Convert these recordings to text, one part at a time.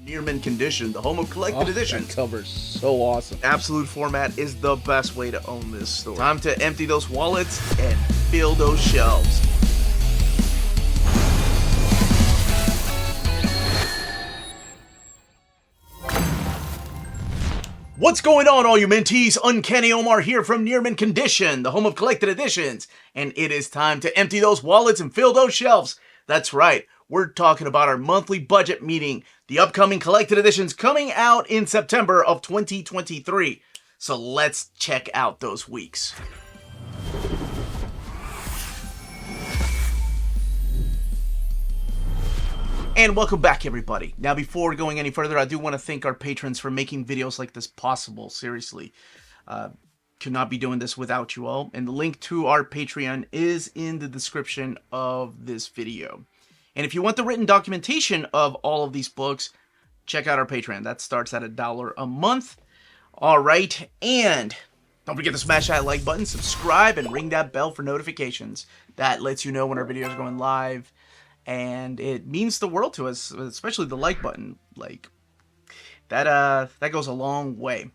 Near mint condition, the home of collected editions. That cover's so awesome. Absolute format is the best way to own this store. Time to empty those wallets and fill those shelves. What's going on, all you minties? Uncanny Omar here from Near Mint Condition, the home of collected editions, and it is time to empty those wallets and fill those shelves. That's right, we're talking about our monthly budget meeting, the upcoming collected editions coming out in September of 2023. So let's check out those weeks. And welcome back, everybody. Now, before going any further, I do want to thank our patrons for making videos like this possible. Seriously, could not be doing this without you all. And the link to our Patreon is in the description of this video. And if you want the written documentation of all of these books, check out our Patreon. That starts at $1 a month. All right, and don't forget to smash that like button, subscribe, and ring that bell for notifications. That lets you know when our videos are going live. And it means the world to us, especially the like button. Like, that goes a long way.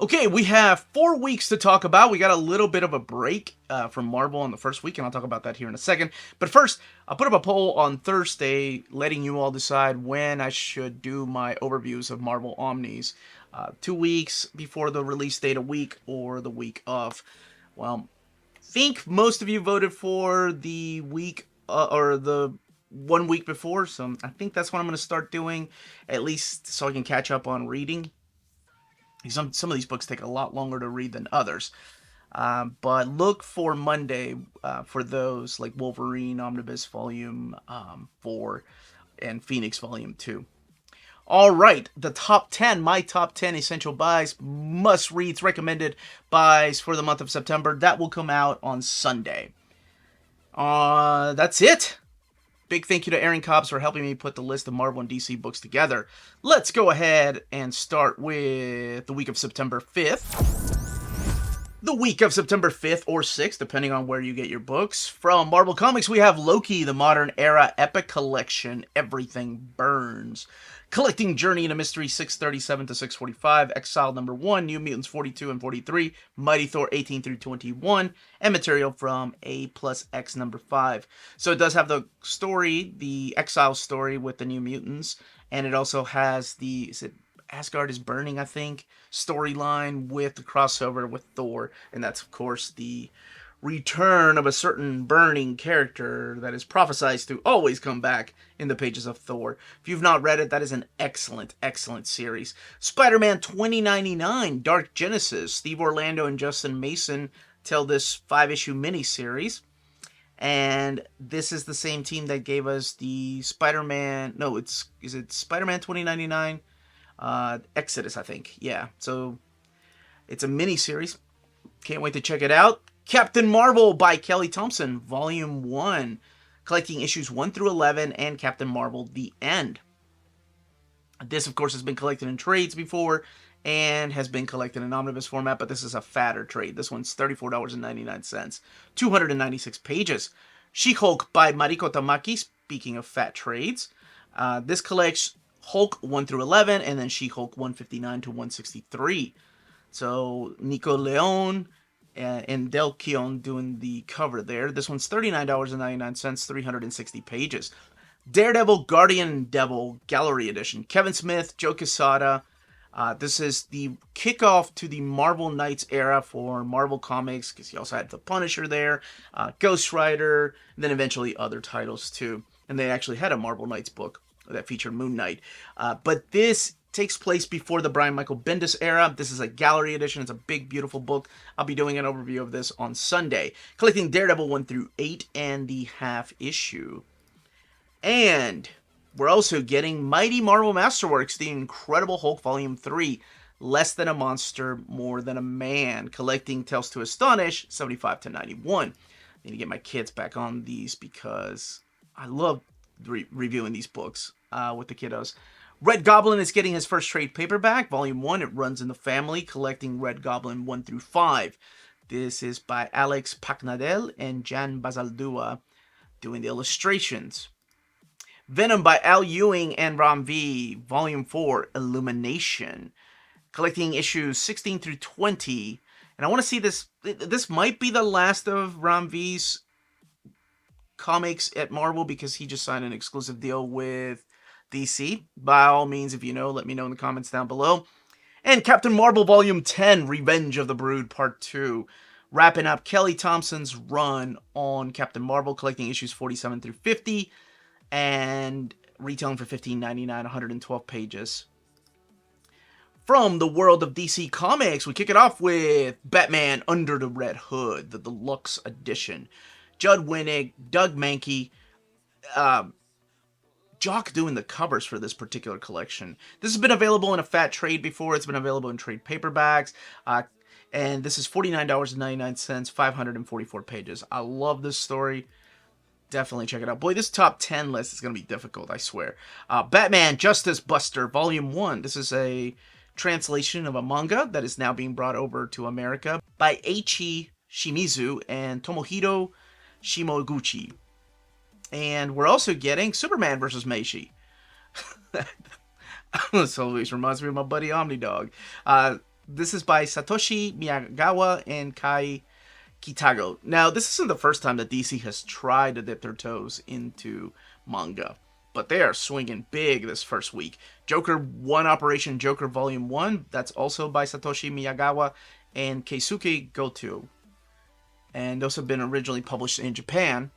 Okay, we have 4 weeks to talk about. We got a little bit of a break from Marvel on the first week, and I'll talk about that here in a second. But first, I'll put up a poll on Thursday, letting you all decide when I should do my overviews of Marvel Omnis. 2 weeks before the release date, a week, or the week of. Well, I think most of you voted for the week, or the 1 week before, so I think that's what I'm going to start doing, at least so I can catch up on reading. Some of these books take a lot longer to read than others, but look for Monday for those, like Wolverine Omnibus Volume 4 and Phoenix Volume 2. Alright, the top 10, my top 10 essential buys, must-reads, recommended buys for the month of September. That will come out on Sunday. That's it. Big thank you to Aaron Cobbs for helping me put the list of Marvel and DC books together. Let's go ahead and start with the week of September 5th. The week of September 5th or 6th, depending on where you get your books. From Marvel Comics, we have Loki, the Modern Era Epic Collection, Everything Burns. Collecting Journey into Mystery 637 to 645, Exile number 1, New Mutants 42 and 43, Mighty Thor 18 through 21, and material from A+X number 5. So it does have the story, the Exile story with the New Mutants, and it also has the, is it Asgard is Burning, I think, storyline with the crossover with Thor, and that's, of course, the return of a certain burning character that is prophesied to always come back in the pages of Thor. If you've not read it, that is an excellent, excellent series. Spider-Man 2099, Dark Genesis. Steve Orlando and Justin Mason tell this 5-issue miniseries. And this is the same team that gave us the Spider-Man... No, is it Spider-Man 2099? Exodus, I think. Yeah, so it's a miniseries. Can't wait to check it out. Captain Marvel by Kelly Thompson, Volume 1, collecting issues 1 through 11, and Captain Marvel, The End. This, of course, has been collected in trades before, and has been collected in omnibus format, but this is a fatter trade. This one's $34.99, 296 pages. She-Hulk by Mariko Tamaki, speaking of fat trades. This collects Hulk 1 through 11, and then She-Hulk 159 to 163. So, Nico Leon and Del Keon doing the cover there. This one's $39.99, 360 pages. Daredevil, Guardian Devil Gallery Edition. Kevin Smith, Joe Quesada. This is the kickoff to the Marvel Knights era for Marvel Comics, because you also had The Punisher there, Ghost Rider, and then eventually other titles too. And they actually had a Marvel Knights book that featured Moon Knight. But this takes place before the Brian Michael Bendis era. This is a gallery edition. It's a big, beautiful book. I'll be doing an overview of this on Sunday. Collecting Daredevil 1 through 8 and the half issue. And we're also getting Mighty Marvel Masterworks, The Incredible Hulk Volume 3. Less Than a Monster, More Than a Man. Collecting Tales to Astonish, 75 to 91. I need to get my kids back on these because I love reviewing these books with the kiddos. Red Goblin is getting his first trade paperback, Volume 1. It runs in the family, collecting Red Goblin 1 through 5. This is by Alex Pacnadel and Jan Bazaldua doing the illustrations. Venom by Al Ewing and Ram V, Volume 4, Illumination. Collecting issues 16 through 20. And I want to see this. This might be the last of Ram V's comics at Marvel because he just signed an exclusive deal with DC. By all means, if you know, let me know in the comments down below. And Captain Marvel Volume 10, Revenge of the Brood Part 2. Wrapping up Kelly Thompson's run on Captain Marvel, collecting issues 47 through 50. And retailing for $15.99, 112 pages. From the world of DC Comics, we kick it off with Batman Under the Red Hood, the deluxe edition. Judd Winnick, Doug Mahnke, Jock doing the covers for this particular collection. This has been available in a fat trade before. It's been available in trade paperbacks. And this is $49.99, 544 pages. I love this story. Definitely check it out. Boy, this top 10 list is going to be difficult, I swear. Batman Justice Buster, Volume 1. This is a translation of a manga that is now being brought over to America by Eiichi Shimizu and Tomohiro Shimoguchi. And we're also getting Superman vs. Meishi. This always reminds me of my buddy Omnidog. This is by Satoshi Miyagawa and Kai Kitago. Now, this isn't the first time that DC has tried to dip their toes into manga, but they are swinging big this first week. Joker 1 Operation Joker Volume 1, that's also by Satoshi Miyagawa and Keisuke Goto. And those have been originally published in Japan,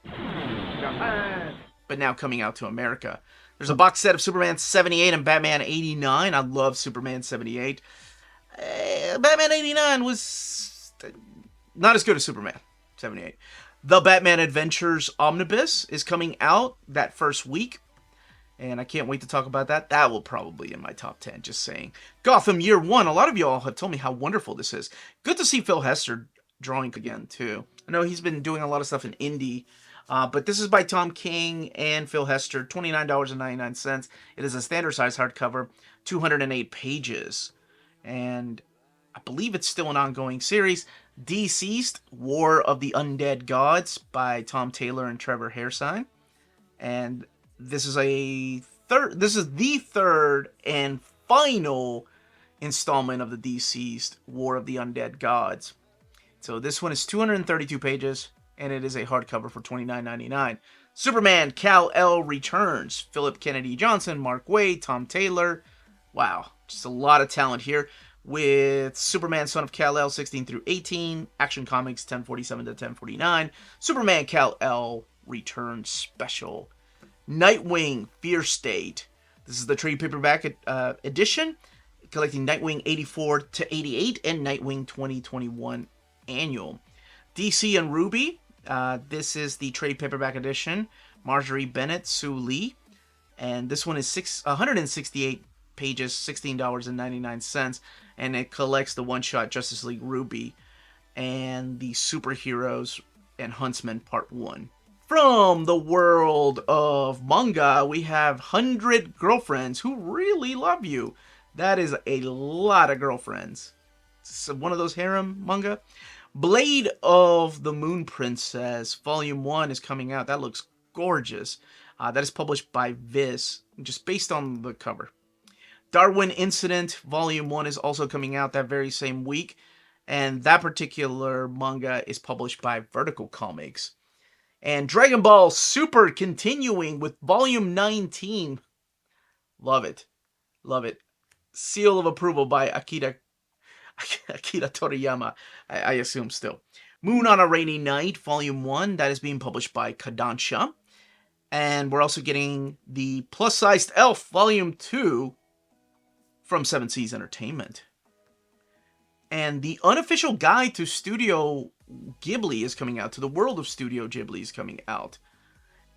but now coming out to America. There's a box set of Superman 78 and Batman 89. I love Superman 78. Batman 89 was not as good as Superman 78. The Batman Adventures Omnibus is coming out that first week, and I can't wait to talk about that. That will probably be in my top 10, just saying. Gotham Year 1. A lot of y'all have told me how wonderful this is. Good to see Phil Hester drawing again, too. I know he's been doing a lot of stuff in indie, but this is by Tom King and Phil Hester, $29.99. It is a standard size hardcover, 208 pages. And I believe it's still an ongoing series. Deceased, War of the Undead Gods by Tom Taylor and Trevor Hairsine. And this is the third and final installment of the Deceased, War of the Undead Gods. So this one is 232 pages, and it is a hardcover for $29.99. Superman Kal-El returns. Philip Kennedy Johnson, Mark Waid, Tom Taylor. Wow, just a lot of talent here. With Superman Son of Kal-El 16 through 18, Action Comics 1047 to 1049, Superman Kal-El Returns Special. Nightwing Fear State. This is the trade paperback edition, collecting Nightwing 84 to 88 and Nightwing 2021 Annual. DC and Ruby. This is the trade paperback edition. Marjorie Bennett, Sue Lee. And this one is 168 pages, $16.99. And it collects the one-shot Justice League Ruby and the Superheroes and Huntsman Part 1. From the world of manga, we have 100 Girlfriends Who Really Love You. That is a lot of girlfriends. It's one of those harem manga. Blade of the Moon Princess, Volume 1 is coming out. That looks gorgeous. That is published by Viz, just based on the cover. Darwin Incident, Volume 1 is also coming out that very same week. And that particular manga is published by Vertical Comics. And Dragon Ball Super continuing with Volume 19. Love it. Love it. Seal of approval by Akira Toriyama, I assume still. Moon on a Rainy Night, Volume 1. That is being published by Kodansha. And we're also getting the Plus-Sized Elf, Volume 2. From Seven Seas Entertainment. And the unofficial guide to Studio Ghibli is coming out. To the world of Studio Ghibli is coming out.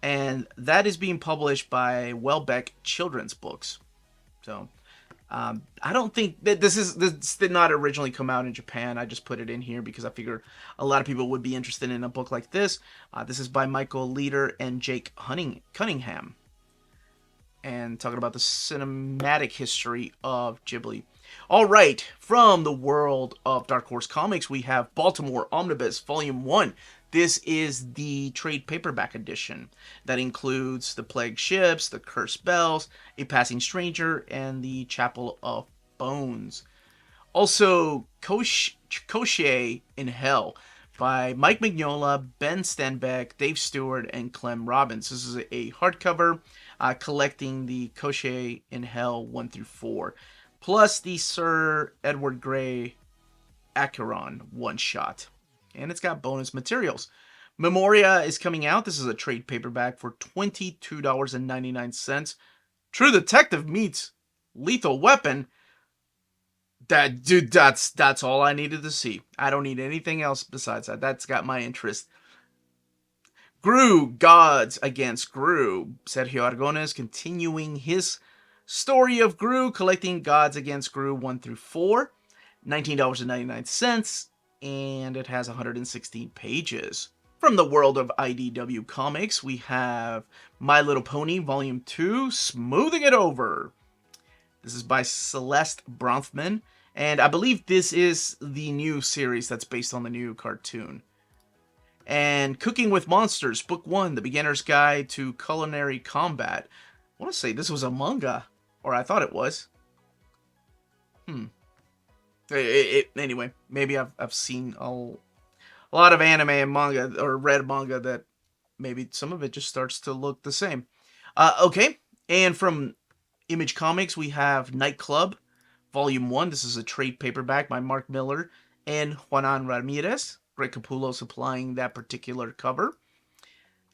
And that is being published by Welbeck Children's Books. So, I don't think that this did not originally come out in Japan. I just put it in here because I figured a lot of people would be interested in a book like this. This is by Michael Leader and Jake Cunningham. And talking about the cinematic history of Ghibli. All right, from the world of Dark Horse Comics, we have Baltimore Omnibus Volume 1. This is the trade paperback edition that includes The Plague Ships, The Cursed Bells, A Passing Stranger, and The Chapel of Bones. Also, Koshie in Hell by Mike Mignola, Ben Stenbeck, Dave Stewart, and Clem Robbins. This is a hardcover collecting the Koshie in Hell 1 through 4, plus the Sir Edward Grey Acheron one-shot. And it's got bonus materials. Memoria is coming out. This is a trade paperback for $22.99. True Detective meets Lethal Weapon. That's all I needed to see. I don't need anything else besides that. That's got my interest. Gru, Gods Against Gru. Sergio Aragones continuing his story of Gru, collecting Gods Against Gru 1 through 4. $19.99, and it has 116 pages. From the world of IDW Comics, we have My Little Pony Volume 2, Smoothing It Over. This is by Celeste Bronfman, and I believe this is the new series that's based on the new cartoon. And Cooking with Monsters, Book 1, The Beginner's Guide to Culinary Combat. I want to say this was a manga, or I thought it was. Anyway, maybe I've seen a lot of anime and manga, or read manga, that maybe some of it just starts to look the same. Okay, and from Image Comics, we have Nightclub, Volume 1. This is a trade paperback by Mark Miller and Juanan Ramirez. Greg Capullo supplying that particular cover.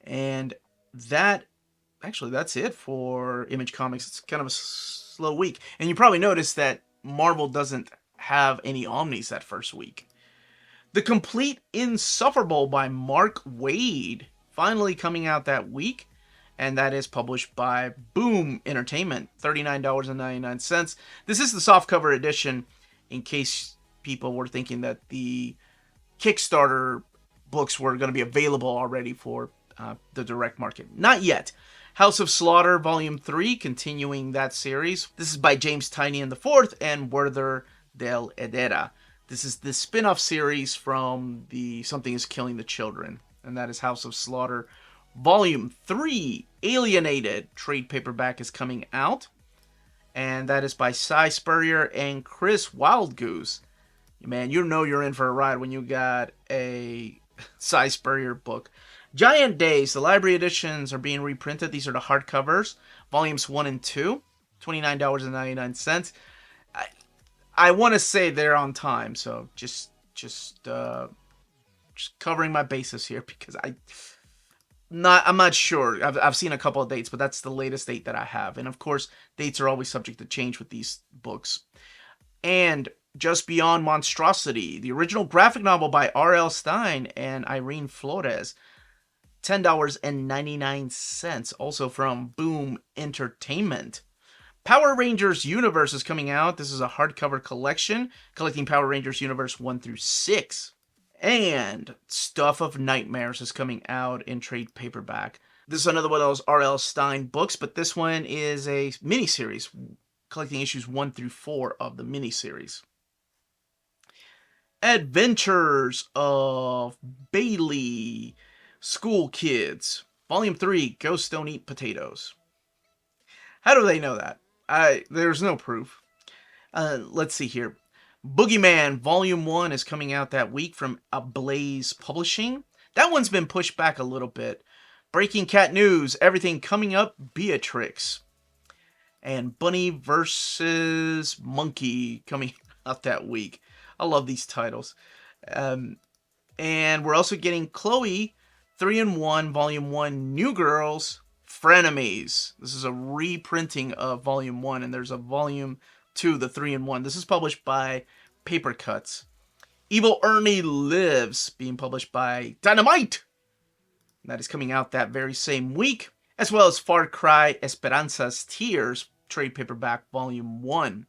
And that's it for Image Comics. It's kind of a slow week. And you probably noticed that Marvel doesn't have any Omnis that first week. The Complete Insufferable by Mark Waid, finally coming out that week, and that is published by Boom Entertainment, $39.99. This is the softcover edition, in case people were thinking that the Kickstarter books were going to be available already for the direct market. Not yet. House of Slaughter Volume 3, continuing that series. This is by James Tynion IV and Werther del Edera. This is the spin-off series from the Something is Killing the Children, and that is House of Slaughter Volume 3. Alienated trade paperback is coming out, and that is by Cy Spurrier and Chris Wildgoose. Man, you know you're in for a ride when you got a Cy Spurrier book. Giant Days, the library editions are being reprinted. These are the hardcovers, volumes 1 and 2, $29.99. I want to say they're on time, so just covering my bases here, because I'm not sure. I've seen a couple of dates, but that's the latest date that I have. And of course, dates are always subject to change with these books. And Just Beyond Monstrosity, the original graphic novel by R.L. Stine and Irene Flores, $10.99, also from Boom Entertainment. Power Rangers Universe is coming out. This is a hardcover collection, collecting Power Rangers Universe 1 through 6. And Stuff of Nightmares is coming out in trade paperback. This is another one of those R.L. Stine books, but this one is a miniseries, collecting issues 1 through 4 of the miniseries. Adventures of Bailey School Kids, Volume 3, Ghosts Don't Eat Potatoes. How do they know that? There's no proof. Let's see here. Boogeyman Volume 1 is coming out that week from Ablaze Publishing. That one's been pushed back a little bit. Breaking Cat News, Everything Coming Up, Beatrix. And Bunny vs. Monkey coming out that week. I love these titles. And we're also getting Chloe 3-in-1 Volume 1 New Girls Frenemies. This is a reprinting of Volume 1, and there's a Volume 2, the 3-in-1. This is published by Paper Cuts. Evil Ernie Lives, being published by Dynamite. That is coming out that very same week, as well as Far Cry Esperanza's Tears, trade paperback Volume 1.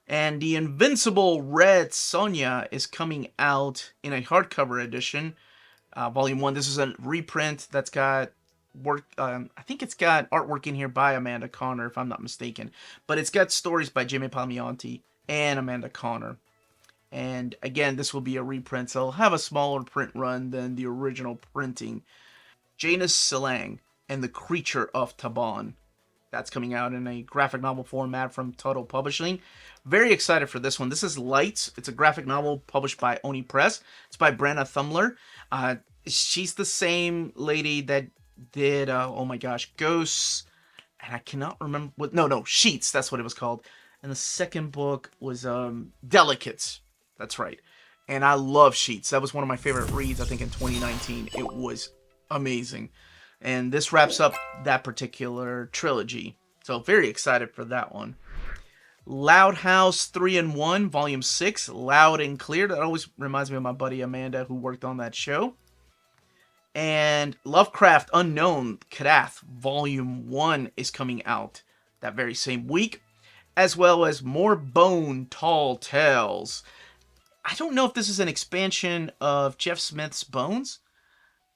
And The Invincible Red Sonja is coming out in a hardcover edition, Volume 1. This is a reprint that's got work. I think it's got artwork in here by Amanda Conner, if I'm not mistaken. But it's got stories by Jimmy Palmiotti and Amanda Conner. And again, this will be a reprint, so it'll have a smaller print run than the original printing. Janus Silang and the Creature of Taban. That's coming out in a graphic novel format from Tuttle Publishing. Very excited for this one. This is Lights. It's a graphic novel published by Oni Press. It's by Brenna Thumler. She's the same lady that did, oh my gosh, Ghosts. And I cannot remember what. No, Sheets. That's what it was called. And the second book was Delicates. That's right. And I love Sheets. That was one of my favorite reads, I think, in 2019. It was amazing. And this wraps up that particular trilogy. So very excited for that one. Loud House 3-in-1, Volume 6, Loud and Clear. That always reminds me of my buddy Amanda, who worked on that show. And Lovecraft Unknown Kadath Volume 1 is coming out that very same week. As well as more Bone Tall Tales. I don't know if this is an expansion of Jeff Smith's Bones,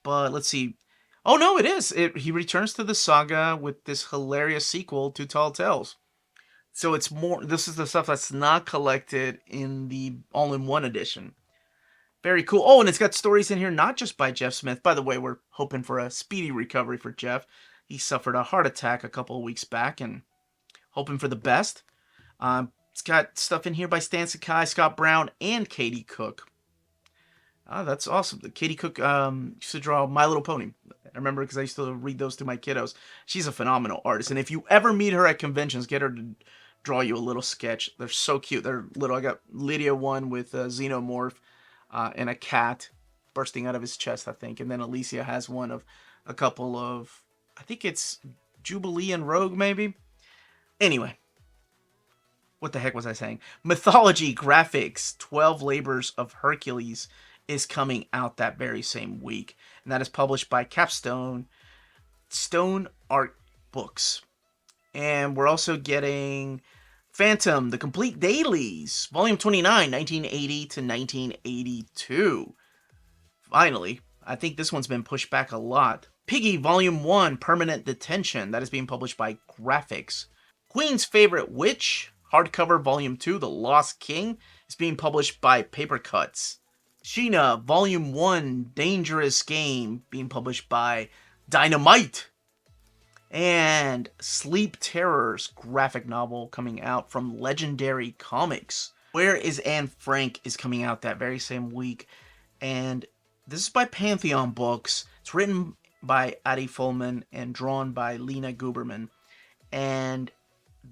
but let's see. Oh no, it is. He returns to the saga with this hilarious sequel to Tall Tales. So it's more. This is the stuff that's not collected in the all-in-one edition. Very cool. Oh, and it's got stories in here not just by Jeff Smith. By the way, we're hoping for a speedy recovery for Jeff. He suffered a heart attack a couple of weeks back, and hoping for the best. It's got stuff in here by Stan Sakai, Scott Brown, and Katie Cook. That's awesome. Katie Cook used to draw My Little Pony. I remember because I used to read those to my kiddos. She's a phenomenal artist. And if you ever meet her at conventions, get her to draw you a little sketch. They're so cute. They're little. I got Lydia one with a xenomorph and a cat bursting out of his chest, I think. And then Alicia has one of a couple of, I think it's Jubilee and Rogue, maybe? Anyway. What the heck was I saying? Mythology Graphics 12 Labors of Hercules is coming out that very same week. And that is published by Capstone Stone Art Books. And we're also getting Phantom, The Complete Dailies, Volume 29, 1980 to 1982. Finally, I think this one's been pushed back a lot. Piggy, Volume 1, Permanent Detention. That is being published by Graphics. Queen's Favorite Witch, Hardcover Volume 2, The Lost King, is being published by Papercuts. Sheena, Volume 1, Dangerous Game, being published by Dynamite. And Sleep Terrors graphic novel coming out from Legendary Comics. Where is Anne Frank is coming out that very same week. And this is by Pantheon Books. It's written by Adi Fullman and drawn by Lena Guberman. And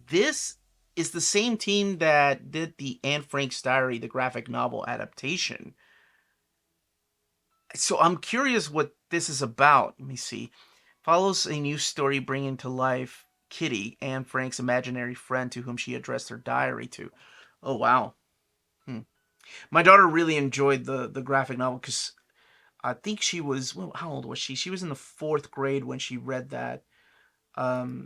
this is the same team that did the Anne Frank's Diary, the graphic novel adaptation. So I'm curious what this is about. Let me see. Follows a new story bringing to life Kitty, Anne Frank's imaginary friend to whom she addressed her diary to. Oh, wow. My daughter really enjoyed the graphic novel because I think she was, well, how old was she? She was in the 4th grade when she read that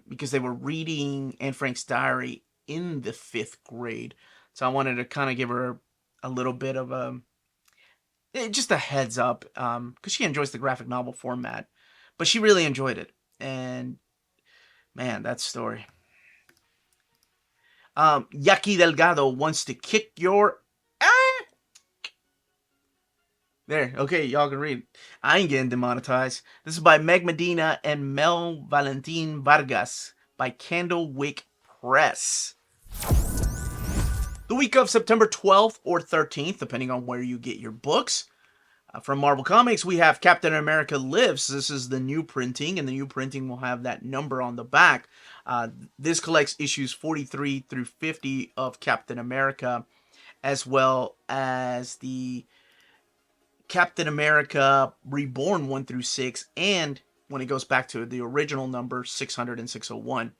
because they were reading Anne Frank's Diary in the 5th grade. So I wanted to kind of give her a little bit of just a heads up because she enjoys the graphic novel format. But she really enjoyed it. And man, that story. Yaki Delgado wants to kick your There, okay, y'all can read. I ain't getting demonetized. This is by Meg Medina and Mel Valentin Vargas by Candlewick Press. The week of September 12th or 13th, depending on where you get your books. From Marvel Comics, we have Captain America Lives. This is the new printing, and the new printing will have that number on the back. This collects issues 43 through 50 of Captain America, as well as the Captain America Reborn 1 through 6, and when it goes back to the original number, 600 and 601.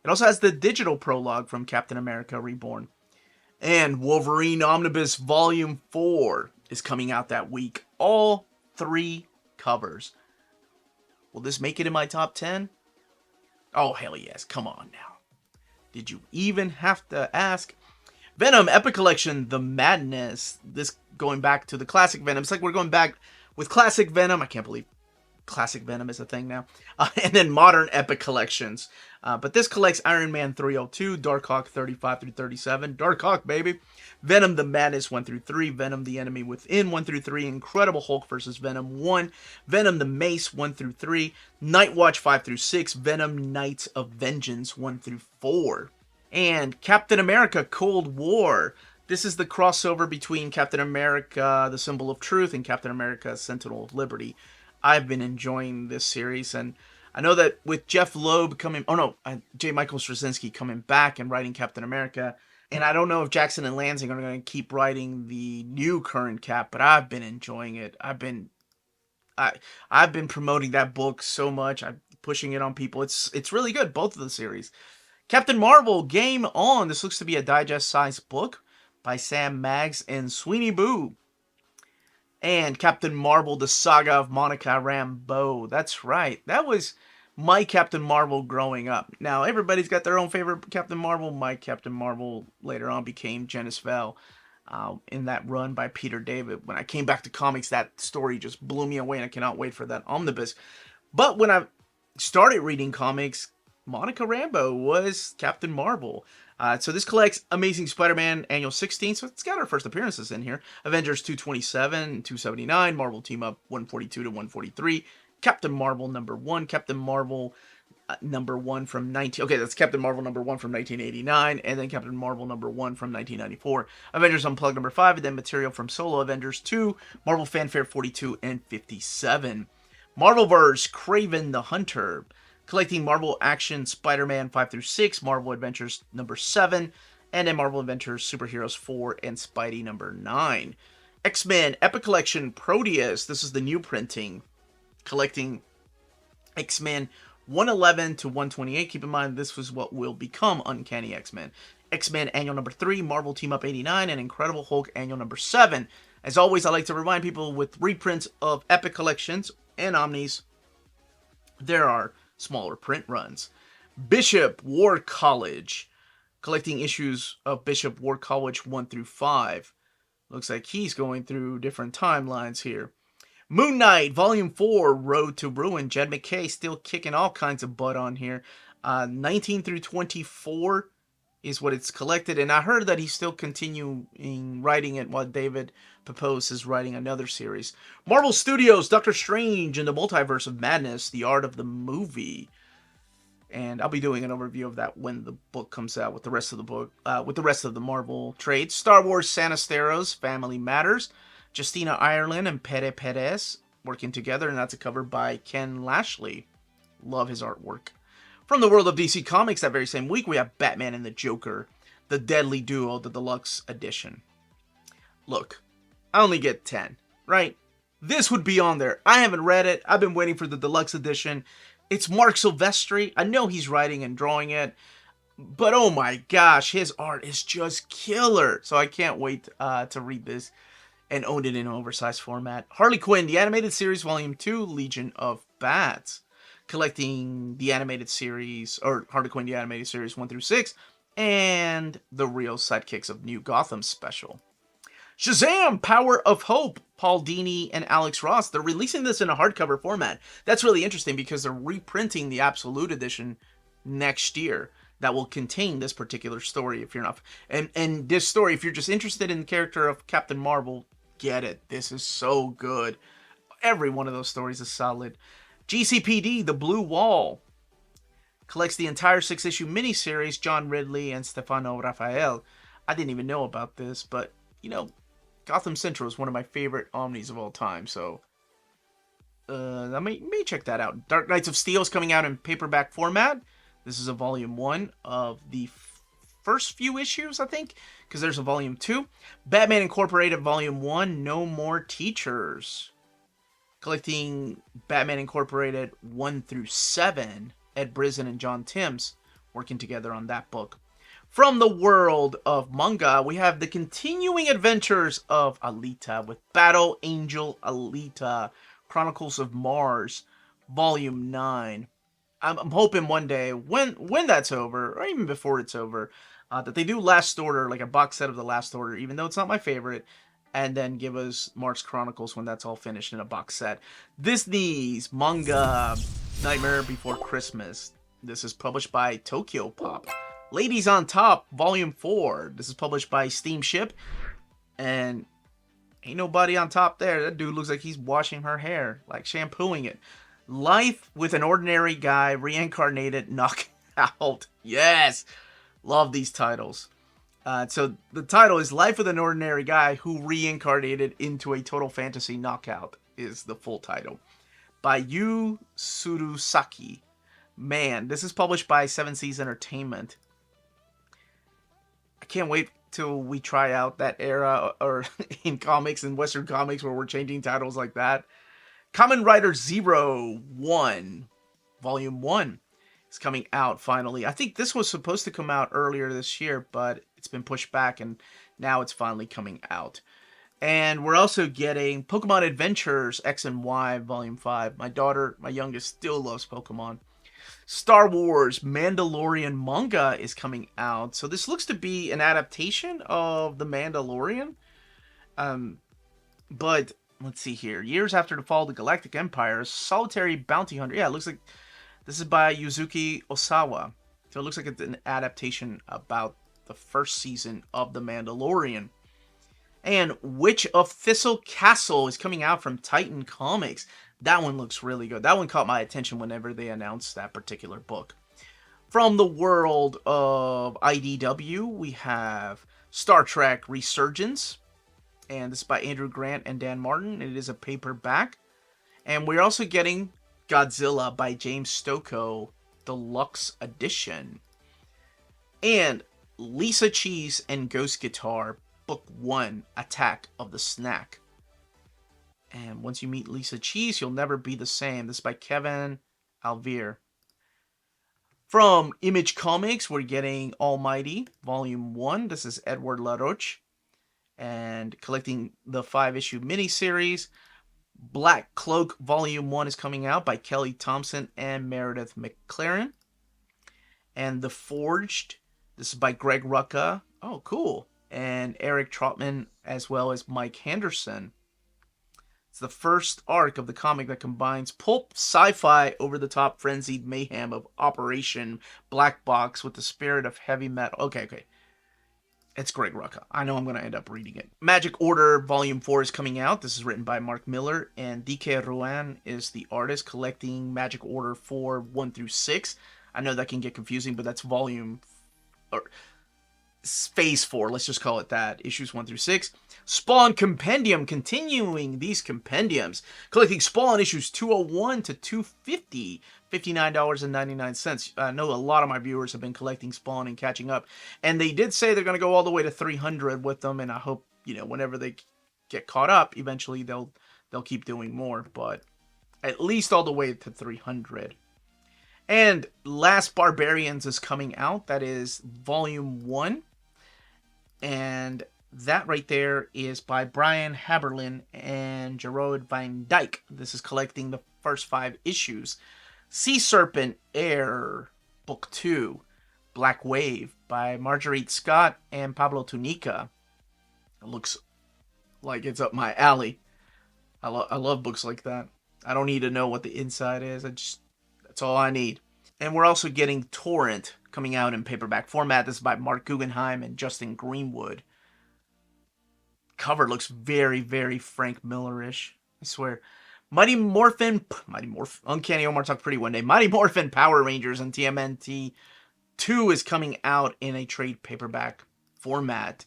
It also has the digital prologue from Captain America Reborn. And Wolverine Omnibus Volume 4 is coming out that week. All 3 covers. Will this make it in my top 10? Oh, hell yes. Come on now. Did you even have to ask? Venom Epic Collection, The Madness. This going back to the classic Venom. It's like we're going back with classic Venom. I can't believe classic Venom is a thing now. And then modern epic collections. But this collects Iron Man 302, Darkhawk 35 through 37, Darkhawk baby, Venom the Madness 1 through 3, Venom the Enemy Within 1 through 3, Incredible Hulk vs. Venom 1, Venom the Mace 1 through 3, Nightwatch 5 through 6, Venom Knights of Vengeance 1 through 4, and Captain America Cold War. This is the crossover between Captain America, the Symbol of Truth, and Captain America, Sentinel of Liberty. I've been enjoying this series, and I know that with Jeff Loeb coming, J. Michael Straczynski coming back and writing Captain America, and I don't know if Jackson and Lansing are going to keep writing the new current Cap, but I've been enjoying it. I've been promoting that book so much. I'm pushing it on people. It's really good, both of the series. Captain Marvel, Game On. This looks to be a digest-sized book by Sam Maggs and Sweeney Boo. And Captain Marvel, The Saga of Monica Rambeau. That's right. That was my Captain Marvel growing up. Now, everybody's got their own favorite Captain Marvel. My Captain Marvel later on became Janice Vell in that run by Peter David. When I came back to comics, that story just blew me away, and I cannot wait for that omnibus. But when I started reading comics, Monica Rambeau was Captain Marvel. So this collects Amazing Spider-Man Annual 16, so it's got our first appearances in here. Avengers 227, 279, Marvel Team Up 142 to 143, Captain Marvel number 1, Captain Marvel number 1 from that's Captain Marvel number 1 from 1989, and then Captain Marvel number 1 from 1994. Avengers Unplugged number 5, and then material from Solo Avengers 2, Marvel Fanfare 42 and 57. Marvelverse, Kraven the Hunter. Collecting Marvel Action Spider-Man 5 through 6, Marvel Adventures number 7, and then Marvel Adventures Superheroes 4 and Spidey number 9. X-Men Epic Collection Proteus. This is the new printing. Collecting X-Men 111 to 128. Keep in mind, this was what will become Uncanny X-Men. X-Men Annual number 3, Marvel Team Up 89, and Incredible Hulk Annual number 7. As always, I like to remind people with reprints of Epic Collections and Omnis, there are smaller print runs. Bishop War College. Collecting issues of Bishop War College 1 through 5. Looks like he's going through different timelines here. Moon Knight Volume 4, Road to Ruin. Jed MacKay still kicking all kinds of butt on here. 19 through 24 is what it's collected. And I heard that he's still continuing writing it while David Pepose is writing another series. Marvel Studios, Doctor Strange and the Multiverse of Madness, The Art of the Movie. And I'll be doing an overview of that when the book comes out with the rest of the book, with the rest of the Marvel trades. Star Wars Sanasteros, Family Matters. Justina Ireland and Pere Perez working together, and that's a cover by Ken Lashley. Love his artwork. From the world of DC Comics, that very same week, we have Batman and the Joker, the Deadly Duo, the deluxe edition. Look, I only get 10, right? This would be on there. I haven't read it. I've been waiting for the deluxe edition. It's Mark Silvestri. I know he's writing and drawing it, but oh my gosh, his art is just killer. So I can't wait to read this and own it in an oversized format. Harley Quinn, the Animated Series, Volume 2, Legion of Bats. Collecting the animated series, or Harley Quinn, the Animated Series 1 through 6, and the Real Sidekicks of New Gotham special. Shazam! Power of Hope, Paul Dini and Alex Ross. They're releasing this in a hardcover format. That's really interesting because they're reprinting the Absolute Edition next year that will contain this particular story. If you're not, and this story, if you're just interested in the character of Captain Marvel, get it. This is so good. Every one of those stories is solid. GCPD, The Blue Wall. Collects the entire 6-issue miniseries, John Ridley and Stefano Raphael. I didn't even know about this, but, you know, Gotham Central is one of my favorite omnis of all time, so I may check that out. Dark Knights of Steel is coming out in paperback format. This is a volume 1 of the first few issues, I think, because there's a volume 2. Batman Incorporated volume 1, No More Teachers. Collecting Batman Incorporated 1 through 7. Ed Brisson and John Timms working together on that book. From the world of manga, we have the continuing adventures of Alita with Battle Angel Alita, Chronicles of Mars, Volume 9. I'm hoping one day, when that's over, or even before it's over, that they do Last Order, like a box set of the Last Order, even though it's not my favorite, and then give us March Chronicles when that's all finished in a box set. Disney's Manga Nightmare Before Christmas. This is published by Tokyo Pop. Ladies on Top, Volume 4. This is published by Steamship. And ain't nobody on top there. That dude looks like he's washing her hair, like shampooing it. Life with an Ordinary Guy, Reincarnated, Knockout. Yes! Love these titles. So the title is Life with an Ordinary Guy Who Reincarnated into a Total Fantasy Knockout is the full title. By Yu Surusaki. Man, this is published by Seven Seas Entertainment. I can't wait till we try out that era or in comics and Western comics where we're changing titles like that. Kamen Rider Zero 1, Volume 1 is coming out finally. I think this was supposed to come out earlier this year, but it's been pushed back and now it's finally coming out. And we're also getting Pokemon Adventures X and Y Volume 5. My daughter, my youngest, still loves Pokemon. Star Wars Mandalorian manga is coming out. So this looks to be an adaptation of The Mandalorian. But let's see here. Years after the fall of the Galactic Empire, solitary bounty hunter. Yeah, it looks like this is by Yuzuki Osawa. So it looks like it's an adaptation about the first season of The Mandalorian. And Witch of Thistle Castle is coming out from Titan Comics. That one looks really good. That one caught my attention whenever they announced that particular book. From the world of IDW, we have Star Trek Resurgence. And this is by Andrew Grant and Dan Martin. It is a paperback. And we're also getting Godzilla by James Stokoe Deluxe Edition. And Lisa Cheese and Ghost Guitar, Book 1, Attack of the Snack. And once you meet Lisa Cheese, you'll never be the same. This is by Kevin Alvear. From Image Comics, we're getting Almighty, Volume 1. This is Edward LaRoche. And collecting the 5-issue miniseries. Black Cloak, Volume 1 is coming out by Kelly Thompson and Meredith McLaren. And The Forged, this is by Greg Rucka. Oh, cool. And Eric Trotman, as well as Mike Henderson. It's the first arc of the comic that combines pulp sci-fi over-the-top frenzied mayhem of Operation Black Box with the spirit of heavy metal. Okay. It's Greg Rucka. I know I'm going to end up reading it. Magic Order Volume 4 is coming out. This is written by Mark Miller, and DK Ruan is the artist collecting Magic Order 4, 1 through 6. I know that can get confusing, but that's Phase 4, let's just call it that. Issues 1 through 6. Spawn Compendium, continuing these compendiums. Collecting Spawn issues 201 to 250. $59.99. I know a lot of my viewers have been collecting Spawn and catching up. And they did say they're going to go all the way to 300 with them. And I hope, whenever they get caught up, eventually they'll keep doing more. But at least all the way to 300. And Last Barbarians is coming out. That is Volume 1. And that right there is by Brian Haberlin and Gerard Van Dyke. This is collecting the first 5 issues. Sea Serpent Air, Book 2, Black Wave by Marguerite Scott and Pablo Tunica. It looks like it's up my alley. I love books like that. I don't need to know what the inside is. That's all I need. And we're also getting Torrent coming out in paperback format. This is by Mark Guggenheim and Justin Greenwood. Cover looks very, very Frank Miller-ish. I swear. Mighty Morphin, Uncanny Omar talked pretty one day. Mighty Morphin Power Rangers and TMNT 2 is coming out in a trade paperback format.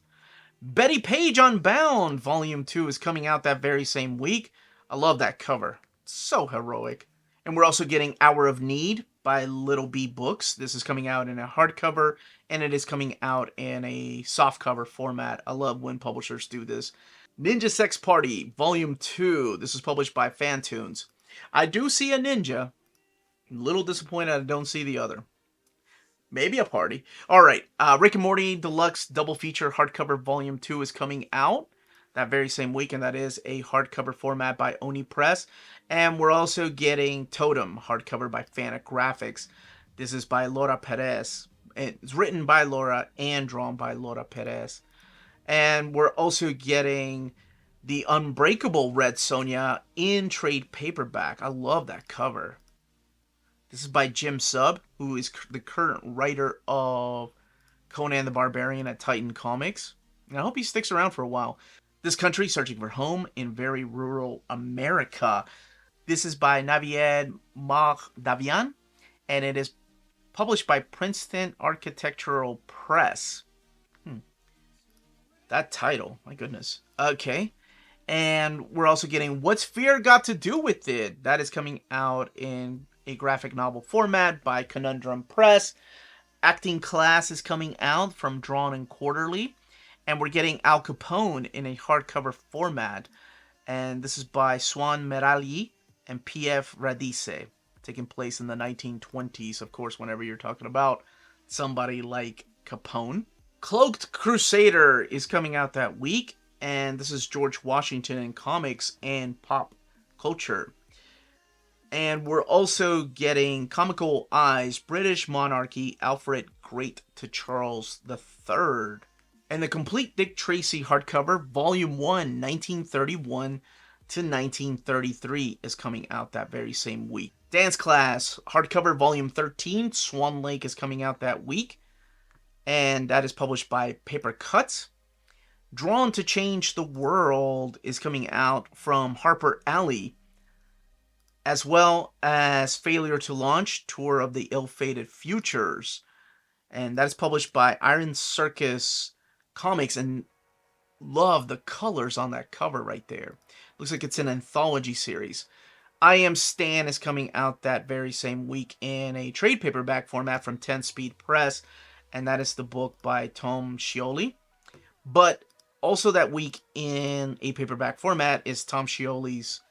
Betty Page Unbound Volume 2 is coming out that very same week. I love that cover. So heroic. And we're also getting Hour of Need by Little B Books. This is coming out in a hardcover, and it is coming out in a softcover format. I love when publishers do this. Ninja Sex Party, Volume 2. This is published by Fantoons. I do see a ninja. I'm a little disappointed I don't see the other. Maybe a party. Alright, Rick and Morty Deluxe Double Feature Hardcover Volume 2 is coming out that very same week, and that is a hardcover format by Oni Press. And we're also getting Totem, hardcover by Fanatic Graphics. This is by Laura Perez. It's written by Laura and drawn by Laura Perez. And we're also getting The Unbreakable Red Sonja in trade paperback. I love that cover. This is by Jim Sub, who is the current writer of Conan the Barbarian at Titan Comics. And I hope he sticks around for a while. This country searching for home in very rural America. This is by Navied Mahdavian, and it is published by Princeton Architectural Press. That title, my goodness. Okay. And we're also getting What's Fear Got to Do with It? That is coming out in a graphic novel format by Conundrum Press. Acting Class is coming out from Drawn and Quarterly. And we're getting Al Capone in a hardcover format. And this is by Swan Merali and P.F. Radice. Taking place in the 1920s, of course, whenever you're talking about somebody like Capone. Cloaked Crusader is coming out that week. And this is George Washington in comics and pop culture. And we're also getting Comical Eyes, British Monarchy, Alfred Great to Charles III. And the Complete Dick Tracy hardcover, Volume 1, 1931 to 1933 is coming out that very same week. Dance Class hardcover, Volume 13, Swan Lake is coming out that week. And that is published by Paper Cuts. Drawn to Change the World is coming out from Harper Alley, as well as Failure to Launch, Tour of the Ill-Fated Futures. And that is published by Iron Circus Comics, and love the colors on that cover right there. Looks like it's an anthology series. I Am Stan is coming out that very same week in a trade paperback format from 10 Speed Press, and that is the book by Tom Scioli. But also that week in a paperback format is Tom Scioli's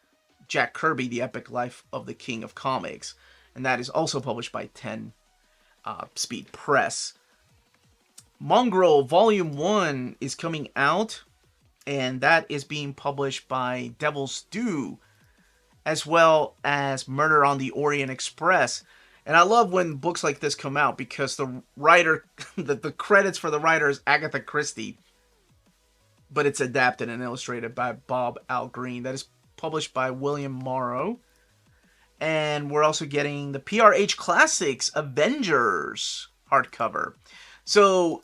Jack Kirby, The Epic Life of the King of Comics. And that is also published by 10 Speed Press. Mongrel Volume 1 is coming out, and that is being published by Devil's Due, as well as Murder on the Orient Express. And I love when books like this come out because the writer, the credits for the writer is Agatha Christie, but it's adapted and illustrated by Bob Al Green. That is published by William Morrow. And we're also getting the PRH Classics Avengers hardcover. So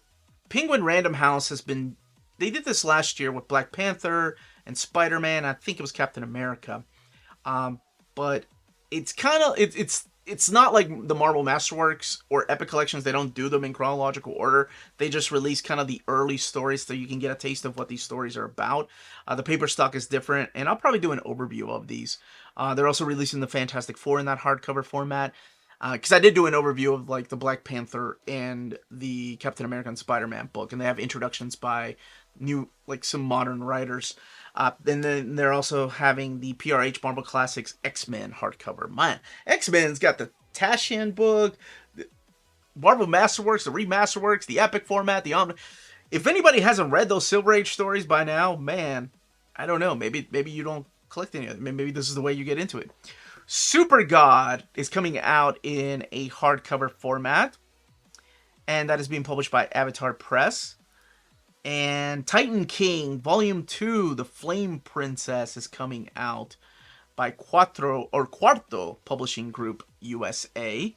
Penguin Random House has been, they did this last year with Black Panther and Spider-Man. I think it was Captain America. But it's kind of, it's not like the Marvel Masterworks or Epic Collections. They don't do them in chronological order. They just release kind of the early stories so you can get a taste of what these stories are about. The paper stock is different, and I'll probably do an overview of these. They're also releasing the Fantastic Four in that hardcover format. Because I did do an overview of like the Black Panther and the Captain America and Spider-Man book, and they have introductions by some modern writers. And then they're also having the PRH Marvel Classics X-Men hardcover. Man, X-Men's got the Tashian book, the Marvel Masterworks, the Remasterworks, the Epic format, the Omnibus. If anybody hasn't read those Silver Age stories by now, man, I don't know. Maybe you don't collect any of them. Maybe this is the way you get into it. Super God is coming out in a hardcover format, and that is being published by Avatar Press. And Titan King Volume 2, The Flame Princess, is coming out by Quarto Publishing Group USA.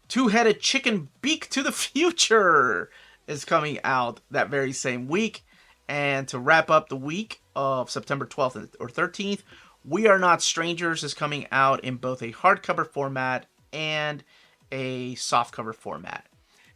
Two-Headed Chicken Beak to the Future is coming out that very same week. And to wrap up the week of September 12th or 13th, We Are Not Strangers is coming out in both a hardcover format and a softcover format.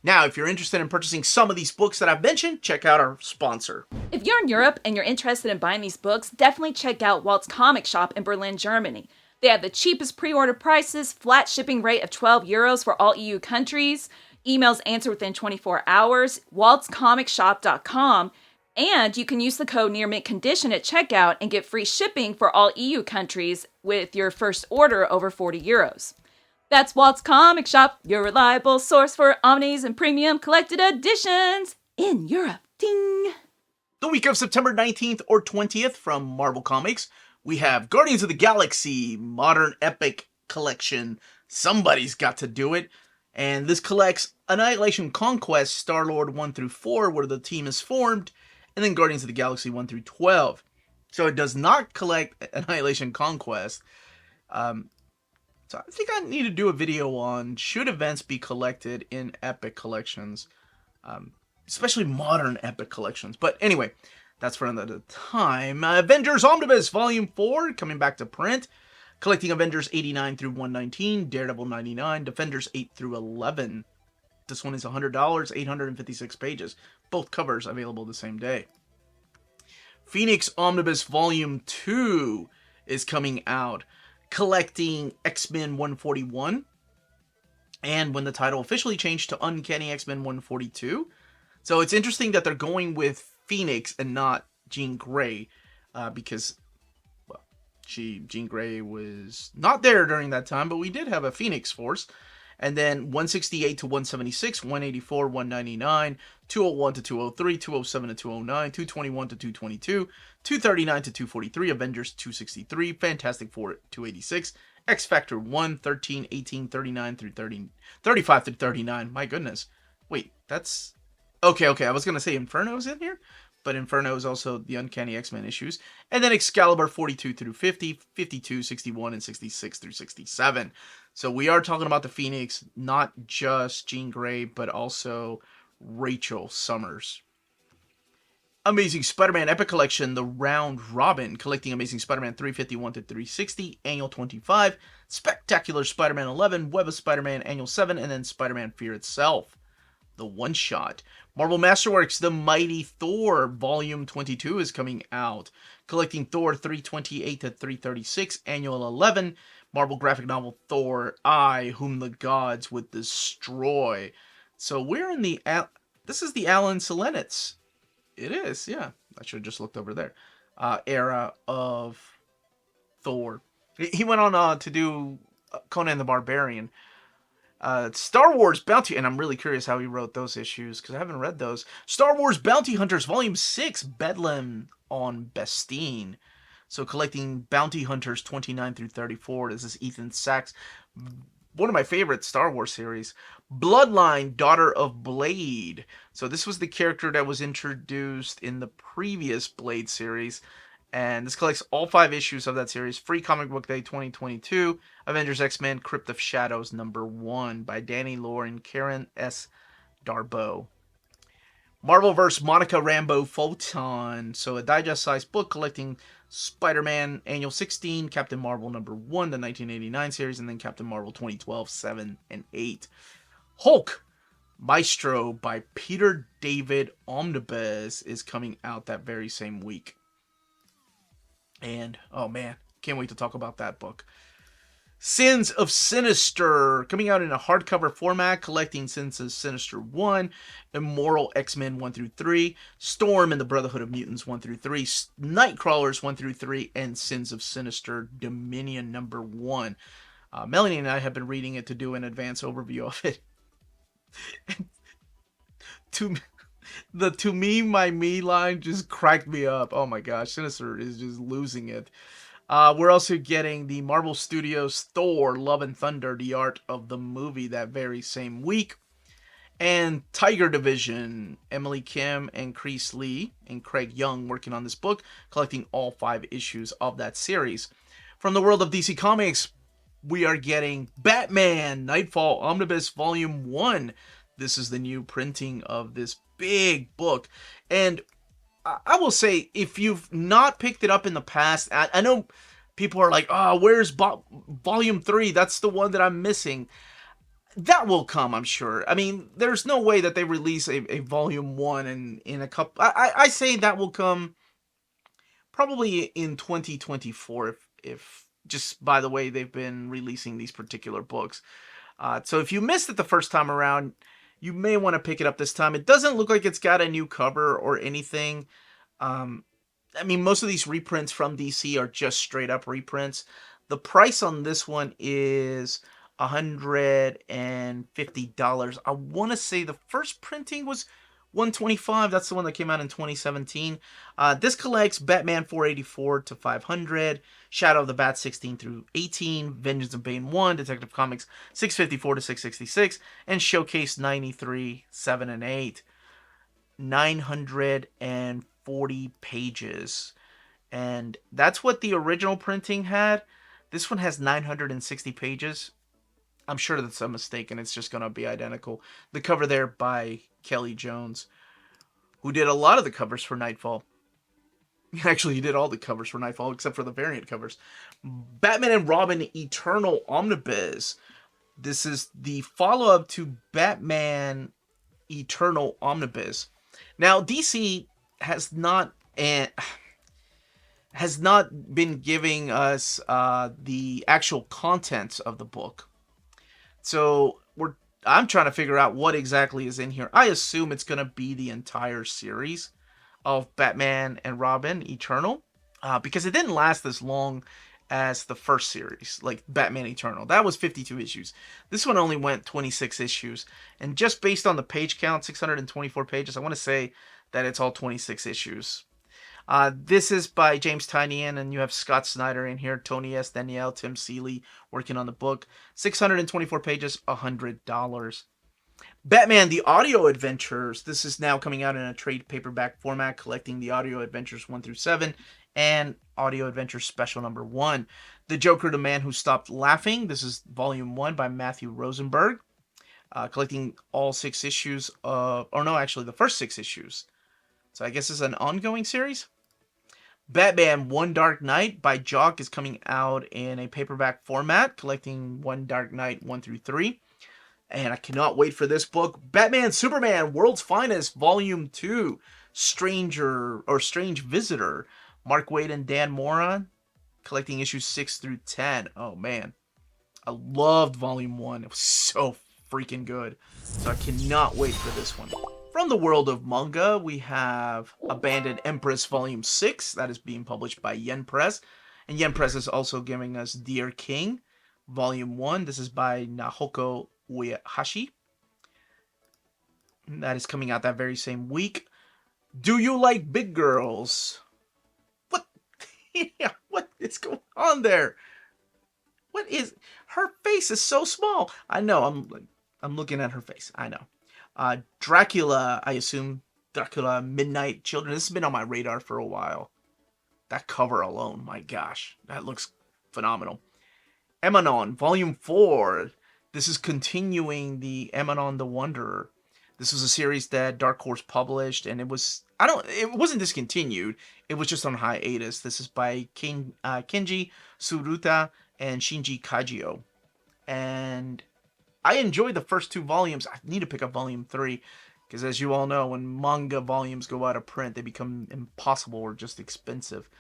Now, if you're interested in purchasing some of these books that I've mentioned, check out our sponsor. If you're in Europe and you're interested in buying these books, definitely check out Walt's Comic Shop in Berlin, Germany. They have the cheapest pre-order prices, flat shipping rate of €12 for all EU countries, emails answered within 24 hours, waltscomicshop.com, and you can use the code NEARMINTCONDITION at checkout and get free shipping for all EU countries with your first order over €40. That's Walt's Comic Shop, your reliable source for omnis and premium collected editions in Europe. Ding! The week of September 19th or 20th from Marvel Comics, we have Guardians of the Galaxy Modern Epic Collection. Somebody's got to do it. And this collects Annihilation Conquest, Star-Lord 1 through 4, where the team is formed, and then Guardians of the Galaxy 1 through 12. So it does not collect Annihilation Conquest. So I think I need to do a video on should events be collected in Epic collections, especially modern Epic collections. But anyway, that's for another time. Avengers Omnibus Volume 4 coming back to print. Collecting Avengers 89 through 119, Daredevil 99, Defenders 8 through 11. This one is $100, 856 pages. Both covers available the same day. Phoenix Omnibus Volume 2 is coming out. Collecting X-Men 141, and when the title officially changed to Uncanny X-Men 142. So it's interesting that they're going with Phoenix and not Jean Grey, because, well, Jean Grey was not there during that time, but we did have a Phoenix Force. And then 168 to 176, 184, 199, 201 to 203, 207 to 209, 221 to 222, 239 to 243, Avengers 263, Fantastic Four 286, X Factor 1, 13, 18, 39 through 30, 35 through 39. My goodness. Wait, that's... Okay, I was going to say Inferno's in here, but Inferno is also the Uncanny X-Men issues. And then Excalibur 42 through 50, 52, 61, and 66 through 67. So we are talking about the Phoenix, not just Jean Grey, but also Rachel Summers. Amazing Spider-Man Epic Collection, The Round Robin, collecting Amazing Spider-Man 351 to 360, Annual 25, Spectacular Spider-Man 11, Web of Spider-Man Annual 7, and then Spider-Man Fear Itself, the one-shot. Marvel Masterworks, The Mighty Thor, Volume 22 is coming out. Collecting Thor 328 to 336, Annual 11, Marvel graphic novel Thor, I, Whom the Gods Would Destroy. So we're in the... This is the Alan Selenitz. It is, yeah. I should have just looked over there. Era of Thor. He went on to do Conan the Barbarian. Star Wars Bounty... And I'm really curious how he wrote those issues, because I haven't read those. Star Wars Bounty Hunters Volume 6, Bedlam on Bestine. So collecting Bounty Hunters 29 through 34. This is Ethan Sachs. One of my favorite Star Wars series. Bloodline, Daughter of Blade. So this was the character that was introduced in the previous Blade series. And this collects all 5 issues of that series. Free Comic Book Day 2022. Avengers X-Men Crypt of Shadows #1 by Danny Lore and Karen S. Darbo. Marvelverse Monica Rambeau Photon. So a digest-sized book collecting Spider-Man Annual 16, Captain Marvel #1, the 1989 series, and then Captain Marvel 2012, 7, and 8. Hulk Maestro by Peter David Omnibus is coming out that very same week. And, oh man, can't wait to talk about that book. Sins of Sinister, coming out in a hardcover format, collecting Sins of Sinister 1, Immoral X-Men 1 through 3, Storm and the Brotherhood of Mutants 1 through 3, Nightcrawlers 1 through 3, and Sins of Sinister Dominion #1. Melanie and I have been reading it to do an advance overview of it. To me, my me line just cracked me up. Oh my gosh, Sinister is just losing it. We're also getting the Marvel Studios Thor, Love and Thunder, The Art of the Movie that very same week. And Tiger Division, Emily Kim and Chris Lee and Craig Young working on this book, collecting all 5 issues of that series. From the world of DC Comics, we are getting Batman Nightfall Omnibus Volume 1. This is the new printing of this big book. And I will say, if you've not picked it up in the past, I know people are like, oh, where's Volume 3? That's the one that I'm missing. That will come, I'm sure. I mean, there's no way that they release a Volume 1 in a couple... I say that will come probably in 2024, if just by the way they've been releasing these particular books. So if you missed it the first time around, you may want to pick it up this time. It doesn't look like it's got a new cover or anything. I mean, most of these reprints from DC are just straight up reprints. The price on this one is $150. I want to say the first printing was $125. That's the one that came out in 2017. This collects Batman 484 to 500, Shadow of the Bat 16 through 18, Vengeance of Bane 1, Detective Comics 654 to 666, and Showcase 93, 7, and 8. 940 pages. And that's what the original printing had. This one has 960 pages. I'm sure that's a mistake and it's just going to be identical. The cover there by Kelly Jones, who did a lot of the covers for Nightfall. Actually, he did all the covers for Nightfall except for the variant covers. Batman and Robin Eternal Omnibus. This is the follow-up to Batman Eternal Omnibus. Now, DC has not been giving us the actual contents of the book. So I'm trying to figure out what exactly is in here. I assume it's going to be the entire series of Batman and Robin Eternal, because it didn't last as long as the first series, like Batman Eternal. That was 52 issues. This one only went 26 issues. And just based on the page count, 624 pages, I want to say that it's all 26 issues. This is by James Tynion, and you have Scott Snyder in here, Tony S. Danielle, Tim Seeley working on the book. 624 pages, $100. Batman, The Audio Adventures. This is now coming out in a trade paperback format, collecting The Audio Adventures 1 through 7 and Audio Adventures Special Number 1. The Joker, The Man Who Stopped Laughing. This is Volume 1 by Matthew Rosenberg, collecting all 6 issues of, or no, actually the first 6 issues. So I guess it's an ongoing series. Batman One Dark Knight by Jock is coming out in a paperback format, collecting One Dark Knight 1 through 3. And I cannot wait for this book. Batman Superman World's Finest Volume 2, Strange Visitor. Mark Waid and Dan Moran, collecting issues 6 through 10. Oh man, I loved Volume 1. It was so freaking good. So I cannot wait for this one. From the world of manga, we have Abandoned Empress Volume 6. That is being published by Yen Press. And Yen Press is also giving us Dear King Volume 1. This is by Nahoko Uehashi. That is coming out that very same week. Do You Like Big Girls? What? Yeah, what is going on there? What is... Her face is so small. I know, I'm looking at her face. I know. Dracula, I assume. Dracula Midnight Children. This has been on my radar for a while. That cover alone, my gosh. That looks phenomenal. Emanon, Volume 4. This is continuing the Emanon the Wanderer. This was a series that Dark Horse published, and it wasn't discontinued. It was just on hiatus. This is by Kenji Tsuruta and Shinji Kagio. And I enjoyed the first 2 volumes. I need to pick up Volume 3, because as you all know, when manga volumes go out of print, they become impossible or just expensive.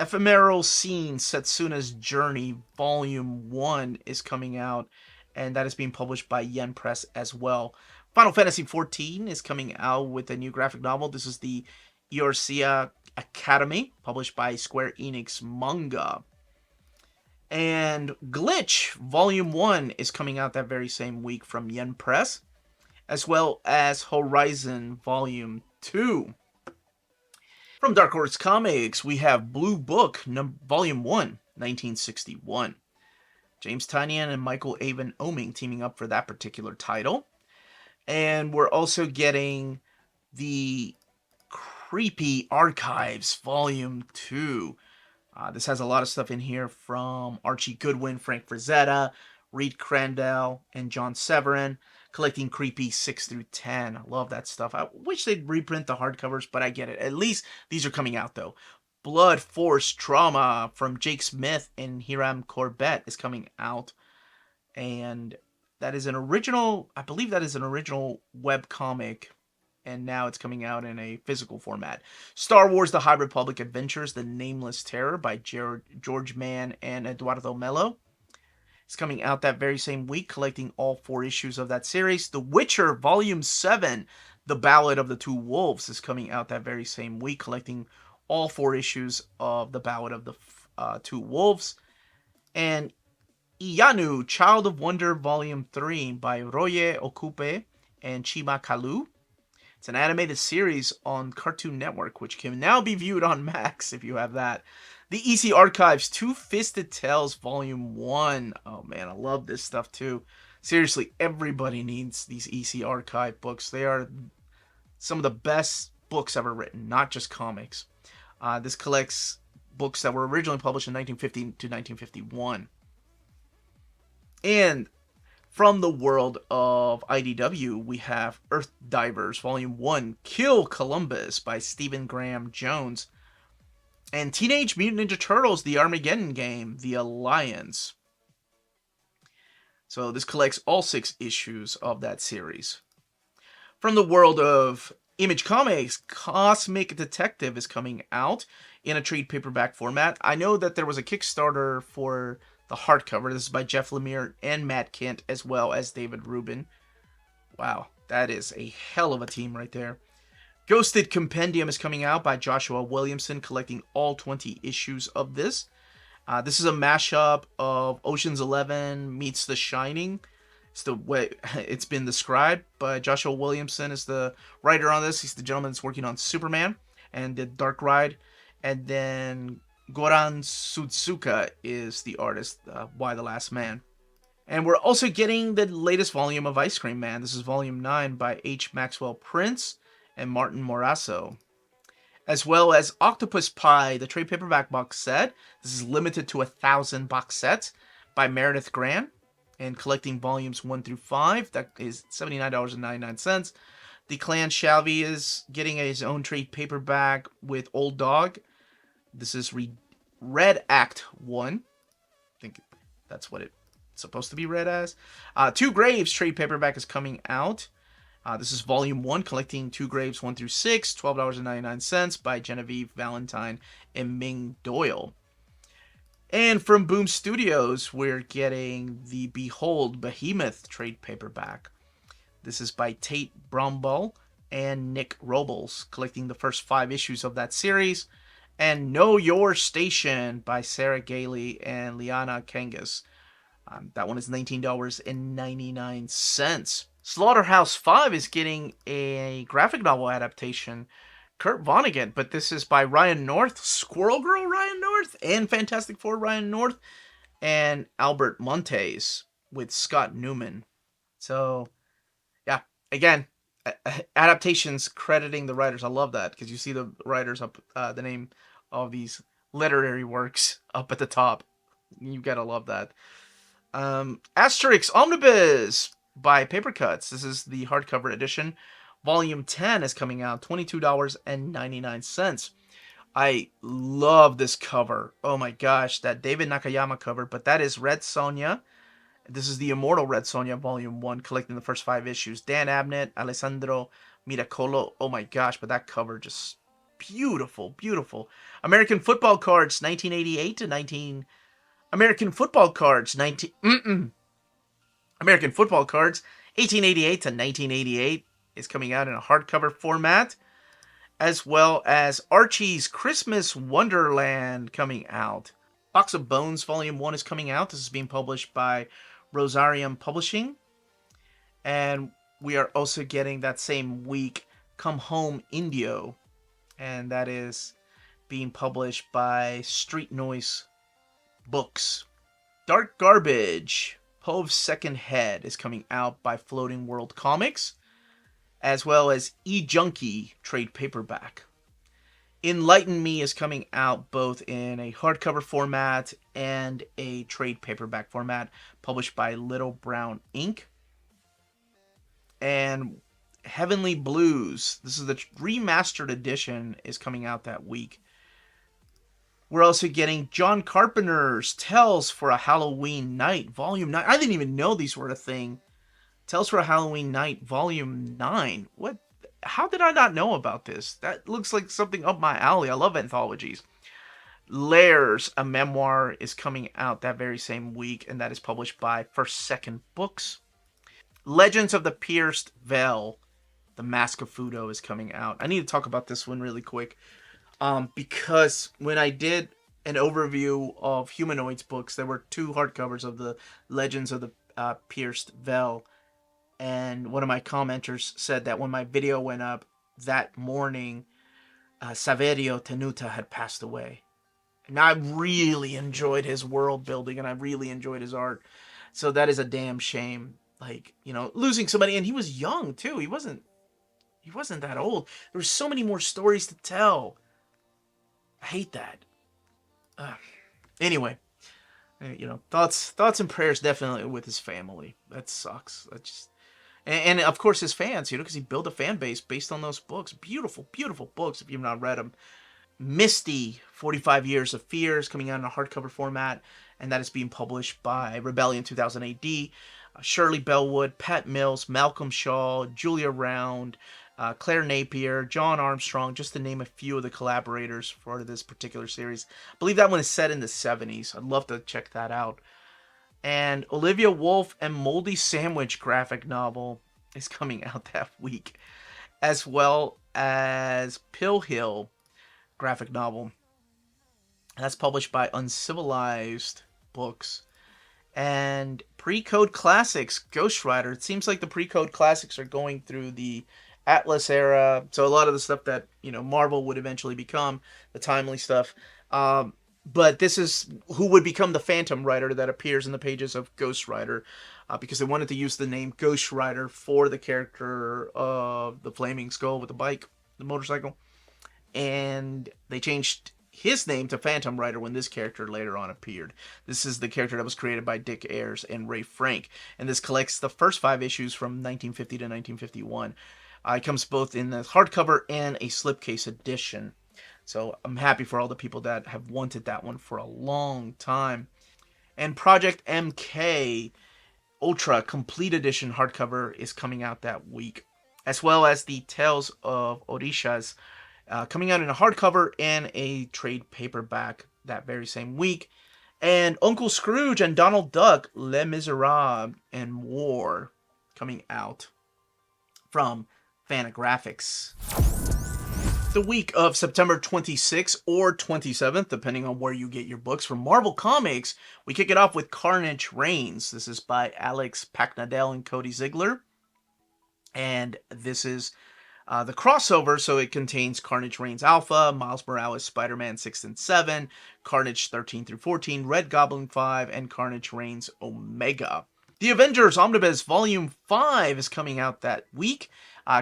Ephemeral Scene, Setsuna's Journey, Volume 1 is coming out, and that is being published by Yen Press as well. Final Fantasy XIV is coming out with a new graphic novel. This is the Eorzea Academy, published by Square Enix Manga. And Glitch, Volume 1 is coming out that very same week from Yen Press, as well as Horizon Volume 2. From Dark Horse Comics, we have Blue Book, Volume 1, 1961. James Tynion and Michael Avon Oeming teaming up for that particular title. And we're also getting the Creepy Archives, Volume 2. This has a lot of stuff in here from Archie Goodwin, Frank Frazetta, Reed Crandall, and John Severin, collecting Creepy 6 through 10. I love that stuff. I wish they'd reprint the hardcovers, but I get it. At least these are coming out, though. Blood Force Trauma from Jake Smith and Hiram Corbett is coming out. And that is an original, I believe that is an original webcomic, and now it's coming out in a physical format. Star Wars The High Republic Adventures, The Nameless Terror by George Mann and Eduardo Mello. It's coming out that very same week, collecting all 4 issues of that series. The Witcher Volume 7, The Ballad of the Two Wolves, is coming out that very same week, collecting all 4 issues of The Ballad of the Two Wolves. And Iyanu, Child of Wonder Volume 3 by Roye Okupe and Chima Kalu. It's an animated series on Cartoon Network, which can now be viewed on Max if you have that. The EC Archives, Two Fisted Tales Volume 1. Oh man, I love this stuff too. Seriously, everybody needs these EC Archive books. They are some of the best books ever written, not just comics. This collects books that were originally published in 1950 to 1951. And from the world of IDW, we have Earth Divers Volume 1, Kill Columbus by Stephen Graham Jones, and Teenage Mutant Ninja Turtles, The Armageddon Game, The Alliance. So this collects all 6 issues of that series. From the world of Image Comics, Cosmic Detective is coming out in a trade paperback format. I know that there was a Kickstarter for the hardcover. This is by Jeff Lemire and Matt Kent, as well as David Rubin. Wow, that is a hell of a team right there. Ghosted Compendium is coming out by Joshua Williamson, collecting all 20 issues of this. This is a mashup of Ocean's 11 meets The Shining. It's the way it's been described, but Joshua Williamson is the writer on this. He's the gentleman that's working on Superman and did Dark Ride. And then Goran Sudsuka is the artist, Y the Last Man. And we're also getting the latest volume of Ice Cream Man. This is volume 9 by H. Maxwell Prince and Martin Morasso. As well as Octopus Pie, the trade paperback box set. This is limited to 1,000 box sets by Meredith Grant. And collecting volumes 1 through 5. That is $79.99. The Clan Shalvey is getting his own trade paperback with Old Dog. This is Red Act 1. I think that's what it's supposed to be read as. Two Graves trade paperback is coming out. This is volume 1, collecting Two Graves 1 through 6, $12.99 by Genevieve Valentine and Ming Doyle. And from Boom Studios, we're getting the Behold Behemoth trade paperback. This is by Tate Bromball and Nick Robles, collecting the first 5 issues of that series. And Know Your Station by Sarah Gailey and Liana Kangas. That one is $19.99. Slaughterhouse 5 is getting a graphic novel adaptation. Kurt Vonnegut, but this is by Ryan North, Squirrel Girl Ryan North, and Fantastic Four Ryan North, and Albert Montes with Scott Newman. So, yeah, again, adaptations crediting the writers. I love that, because you see the writers up, the name of these literary works up at the top. You gotta love that. Asterix Omnibus by Papercuts. This is the hardcover edition. Volume 10 is coming out, $22.99. I love this cover. Oh my gosh, that David Nakayama cover. But that is Red Sonja. This is the Immortal Red Sonja, Volume 1, collecting the first 5 issues. Dan Abnett, Alessandro Miracolo. Oh my gosh, but that cover just beautiful, beautiful. American Football Cards, 1988 to 19... American Football Cards, American Football Cards, 1888 to 1988. Is coming out in a hardcover format, as well as Archie's Christmas Wonderland coming out. Box of Bones Volume 1 is coming out. This is being published by Rosarium Publishing. And we are also getting that same week Come Home Indio. And that is being published by Street Noise Books. Dark Garbage, Pove's Second Head is coming out by Floating World Comics, as well as E-Junkie trade paperback. Enlighten Me is coming out both in a hardcover format and a trade paperback format, published by Little Brown Ink. And Heavenly Blues, this is the remastered edition, is coming out that week. We're also getting John Carpenter's Tales for a Halloween Night, Volume 9. I didn't even know these were a thing. Tales for a Halloween Night, Volume 9. What? How did I not know about this? That looks like something up my alley. I love anthologies. Lairs, a memoir, is coming out that very same week, and that is published by First Second Books. Legends of the Pierced Veil, The Mask of Fudo, is coming out. I need to talk about this one really quick, because when I did an overview of Humanoids books, there were 2 hardcovers of the Legends of the Pierced Veil. And one of my commenters said that when my video went up that morning, Saverio Tenuta had passed away. And I really enjoyed his world building, and I really enjoyed his art. So that is a damn shame. Like, you know, losing somebody, and he was young too. He wasn't that old. There were so many more stories to tell. I hate that. Anyway, thoughts and prayers definitely with his family. That sucks. That just and of course his fans, because he built a fan base based on those books. Beautiful, beautiful books. If you've not read them, Misty, 45 Years of Fear is coming out in a hardcover format, and that is being published by Rebellion 2000 AD. Shirley Bellwood, Pat Mills, Malcolm Shaw, Julia Round, Claire Napier, John Armstrong, just to name a few of the collaborators for this particular series. I believe that one is set in the 70s. I'd love to check that out. And Olivia Wolfe and Moldy Sandwich graphic novel is coming out that week, as well as Pill Hill graphic novel. That's published by Uncivilized Books. And Pre-Code Classics, Ghost Rider. It seems like the Pre-Code Classics are going through the Atlas era, so a lot of the stuff that Marvel would eventually become, the timely stuff. But this is who would become the Phantom Rider that appears in the pages of Ghost Rider, because they wanted to use the name Ghost Rider for the character of the Flaming Skull with the bike, the motorcycle. And they changed his name to Phantom Rider when this character later on appeared. This is the character that was created by Dick Ayers and Ray Frank, and this collects the first 5 issues from 1950 to 1951. It comes both in the hardcover and a slipcase edition. So I'm happy for all the people that have wanted that one for a long time. And Project MK Ultra Complete Edition hardcover is coming out that week, as well as the Tales of Orishas coming out in a hardcover and a trade paperback that very same week. And Uncle Scrooge and Donald Duck, Les Miserables and more coming out from Fantagraphics. The week of September 26th or 27th, depending on where you get your books, from Marvel Comics, we kick it off with Carnage Reigns. This is by Alex Paknadel and Cody Ziegler. And this is the crossover, so it contains Carnage Reigns Alpha, Miles Morales Spider-Man 6 and 7, Carnage 13 through 14, Red Goblin 5, and Carnage Reigns Omega. The Avengers Omnibus Volume 5 is coming out that week,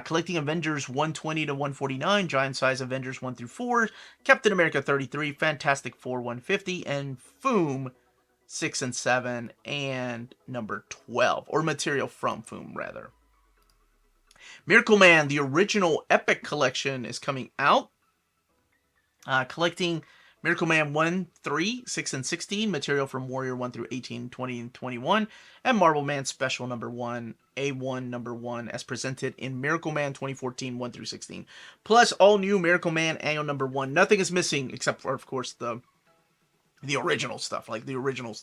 collecting Avengers 120 to 149, Giant Size Avengers 1 through 4, Captain America 33, Fantastic Four 150, and Foom 6 and 7, and number 12, or material from Foom, rather. Miracle Man, the original Epic Collection, is coming out, collecting Miracle Man 1, 3, 6, and 16, material from Warrior 1 through 18, 20, and 21, and Marvel Man Special number 1, A1 number 1, as presented in Miracle Man 2014, 1 through 16, plus all new Miracle Man Annual number 1. Nothing is missing except for, of course, the original stuff, like the original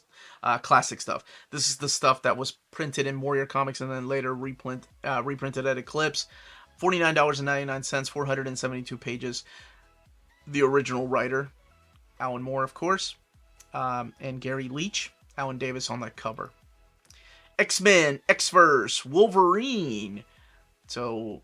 classic stuff. This is the stuff that was printed in Warrior Comics and then later reprinted at Eclipse. $49.99, 472 pages. The original writer, Alan Moore, of course, and Gary Leach, Alan Davis on that cover. X-Men, X-Verse, Wolverine. So,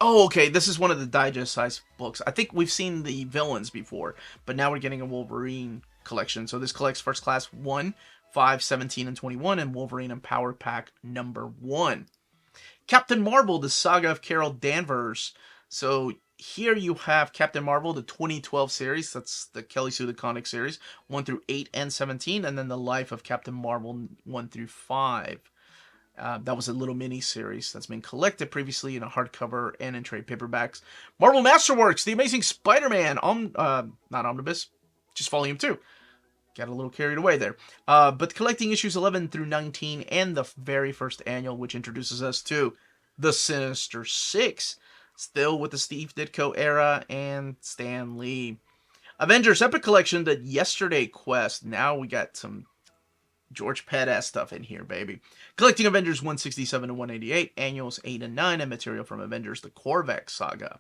okay, this is one of the digest-sized books. I think we've seen the villains before, but now we're getting a Wolverine collection. So this collects First Class 1, 5, 17, and 21, and Wolverine and Power Pack number 1. Captain Marvel, the Saga of Carol Danvers. So here you have Captain Marvel, the 2012 series. That's the Kelly Sue DeConnick series, 1 through 8 and 17, and then the Life of Captain Marvel 1 through 5. That was a little mini series that's been collected previously in a hardcover and in trade paperbacks. Marvel Masterworks, The Amazing Spider-Man, not Omnibus, just Volume 2. Got a little carried away there. But collecting issues 11 through 19 and the very first annual, which introduces us to the Sinister Six, still with the Steve Ditko era and Stan Lee. Avengers Epic Collection, the Yesterday Quest. Now we got some George Perez stuff in here, baby. Collecting Avengers 167 to 188, annuals 8 and 9, and material from Avengers the Korvac Saga.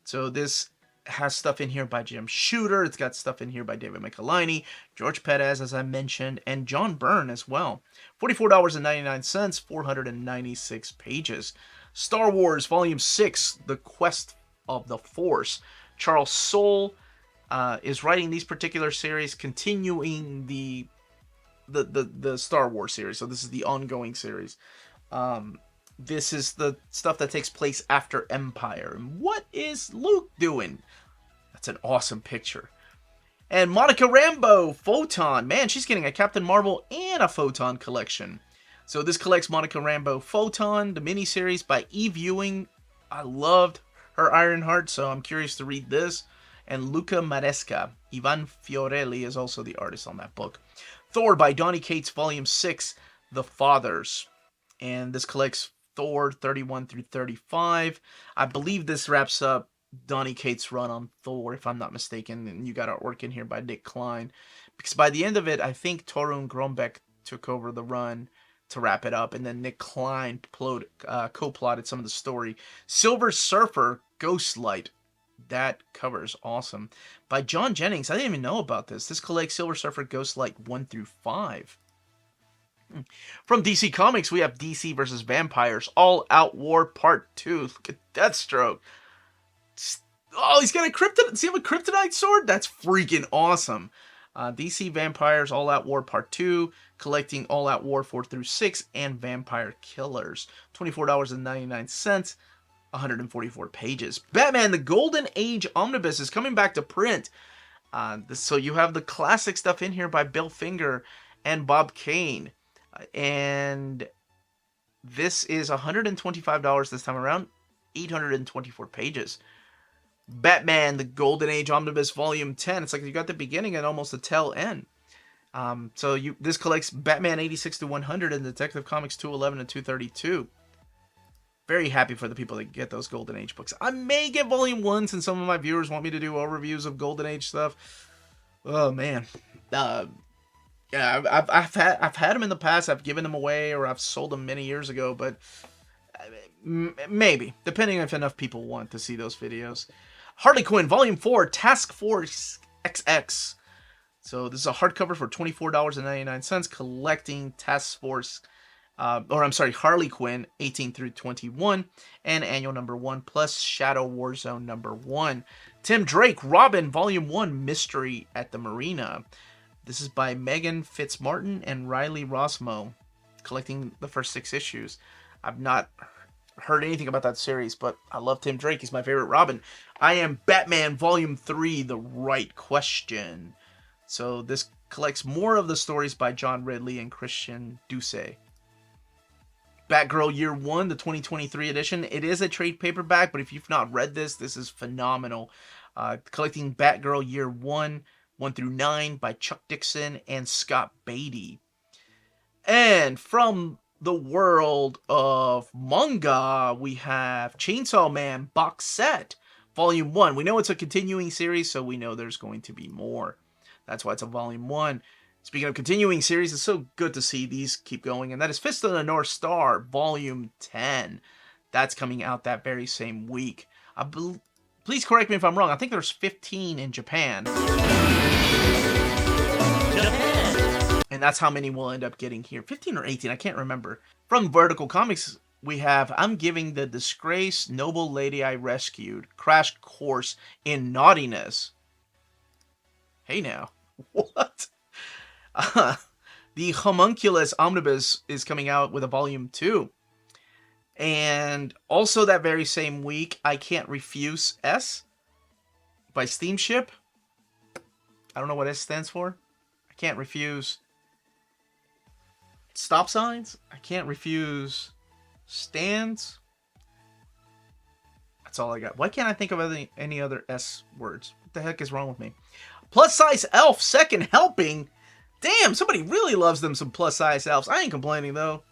So this has stuff in here by Jim Shooter. It's got stuff in here by David Michelinie, George Perez, as I mentioned, and John Byrne as well. $44.99, 496 pages. Star Wars Volume 6, The Quest of the Force. Charles Soule is writing these particular series, continuing the Star Wars series. So this is the ongoing series. This is the stuff that takes place after Empire. And what is Luke doing? I That's an awesome picture. And Monica Rambeau, Photon. Man, she's getting a Captain Marvel and a Photon collection. So this collects Monica Rambeau Photon, the miniseries by Eve Ewing. I loved her Ironheart, so I'm curious to read this. And Luca Maresca. Ivan Fiorelli is also the artist on that book. Thor by Donny Cates, Volume 6, The Fathers. And this collects Thor 31 through 35. I believe this wraps up Donny Cates' run on Thor, if I'm not mistaken. And you got artwork in here by Nick Klein. Because by the end of it, I think Torunn Grønbekk took over the run to wrap it up. And then Nick Klein co-plotted some of the story. Silver Surfer, Ghostlight. That cover's awesome. By John Jennings. I didn't even know about this. This collects Silver Surfer Ghostlight 1 through 5. From DC Comics, we have DC vs. Vampires All Out War Part 2. Look at Deathstroke. Oh, he's got a kryptonite. Does he have a kryptonite sword? That's freaking awesome. DC Vampires All Out War Part 2. Collecting All Out War 4 through 6 and Vampire Killers. $24.99. 144 pages. Batman, the Golden Age Omnibus is coming back to print. So you have the classic stuff in here by Bill Finger and Bob Kane. And this is $125 this time around. 824 pages. Batman, the Golden Age Omnibus Volume 10. It's like you got the beginning and almost the tail end. This collects Batman 86 to 100 and Detective Comics 211 and 232. Very happy for the people that get those Golden Age books. I may get Volume 1 since some of my viewers want me to do overviews of Golden Age stuff. Oh, man. Yeah, I've had them in the past. I've given them away or I've sold them many years ago, but maybe, depending if enough people want to see those videos. Harley Quinn, Volume 4, Task Force XX. So this is a hardcover for $24.99, collecting Task Force, Harley Quinn 18 through 21, and annual number 1, plus Shadow Warzone number 1. Tim Drake, Robin, Volume 1, Mystery at the Marina. This is by Megan Fitzmartin and Riley Rossmo, collecting the first 6 issues. I've not heard anything about that series, but I love Tim Drake. He's my favorite Robin. I Am Batman, Volume 3, The Right Question. So this collects more of the stories by John Ridley and Christian Doucet. Batgirl Year 1, the 2023 edition. It is a trade paperback, but if you've not read this, this is phenomenal. Collecting Batgirl Year 1, 1 through 9 by Chuck Dixon and Scott Beatty. And from the world of manga, we have Chainsaw Man box set, Volume 1. We know it's a continuing series, so we know there's going to be more. That's why it's a Volume 1. Speaking of continuing series, it's so good to see these keep going, and that is Fist of the North Star, Volume 10. That's coming out that very same week. Please correct me if I'm wrong. I think there's 15 in Japan. And that's how many we'll end up getting here. 15 or 18, I can't remember. From Vertical Comics, we have I'm Giving the Disgraced Noble Lady I Rescued Crash Course in Naughtiness. Hey now. What? The Homunculus Omnibus is coming out with a Volume 2. And also that very same week, I Can't Refuse S by Steamship. I don't know what S stands for. I can't refuse stop signs. I can't refuse stands. That's all I got. Why can't I think of any other S words? What the heck is wrong with me? Plus Size Elf, Second Helping. Damn, somebody really loves them some plus size elves. I ain't complaining though.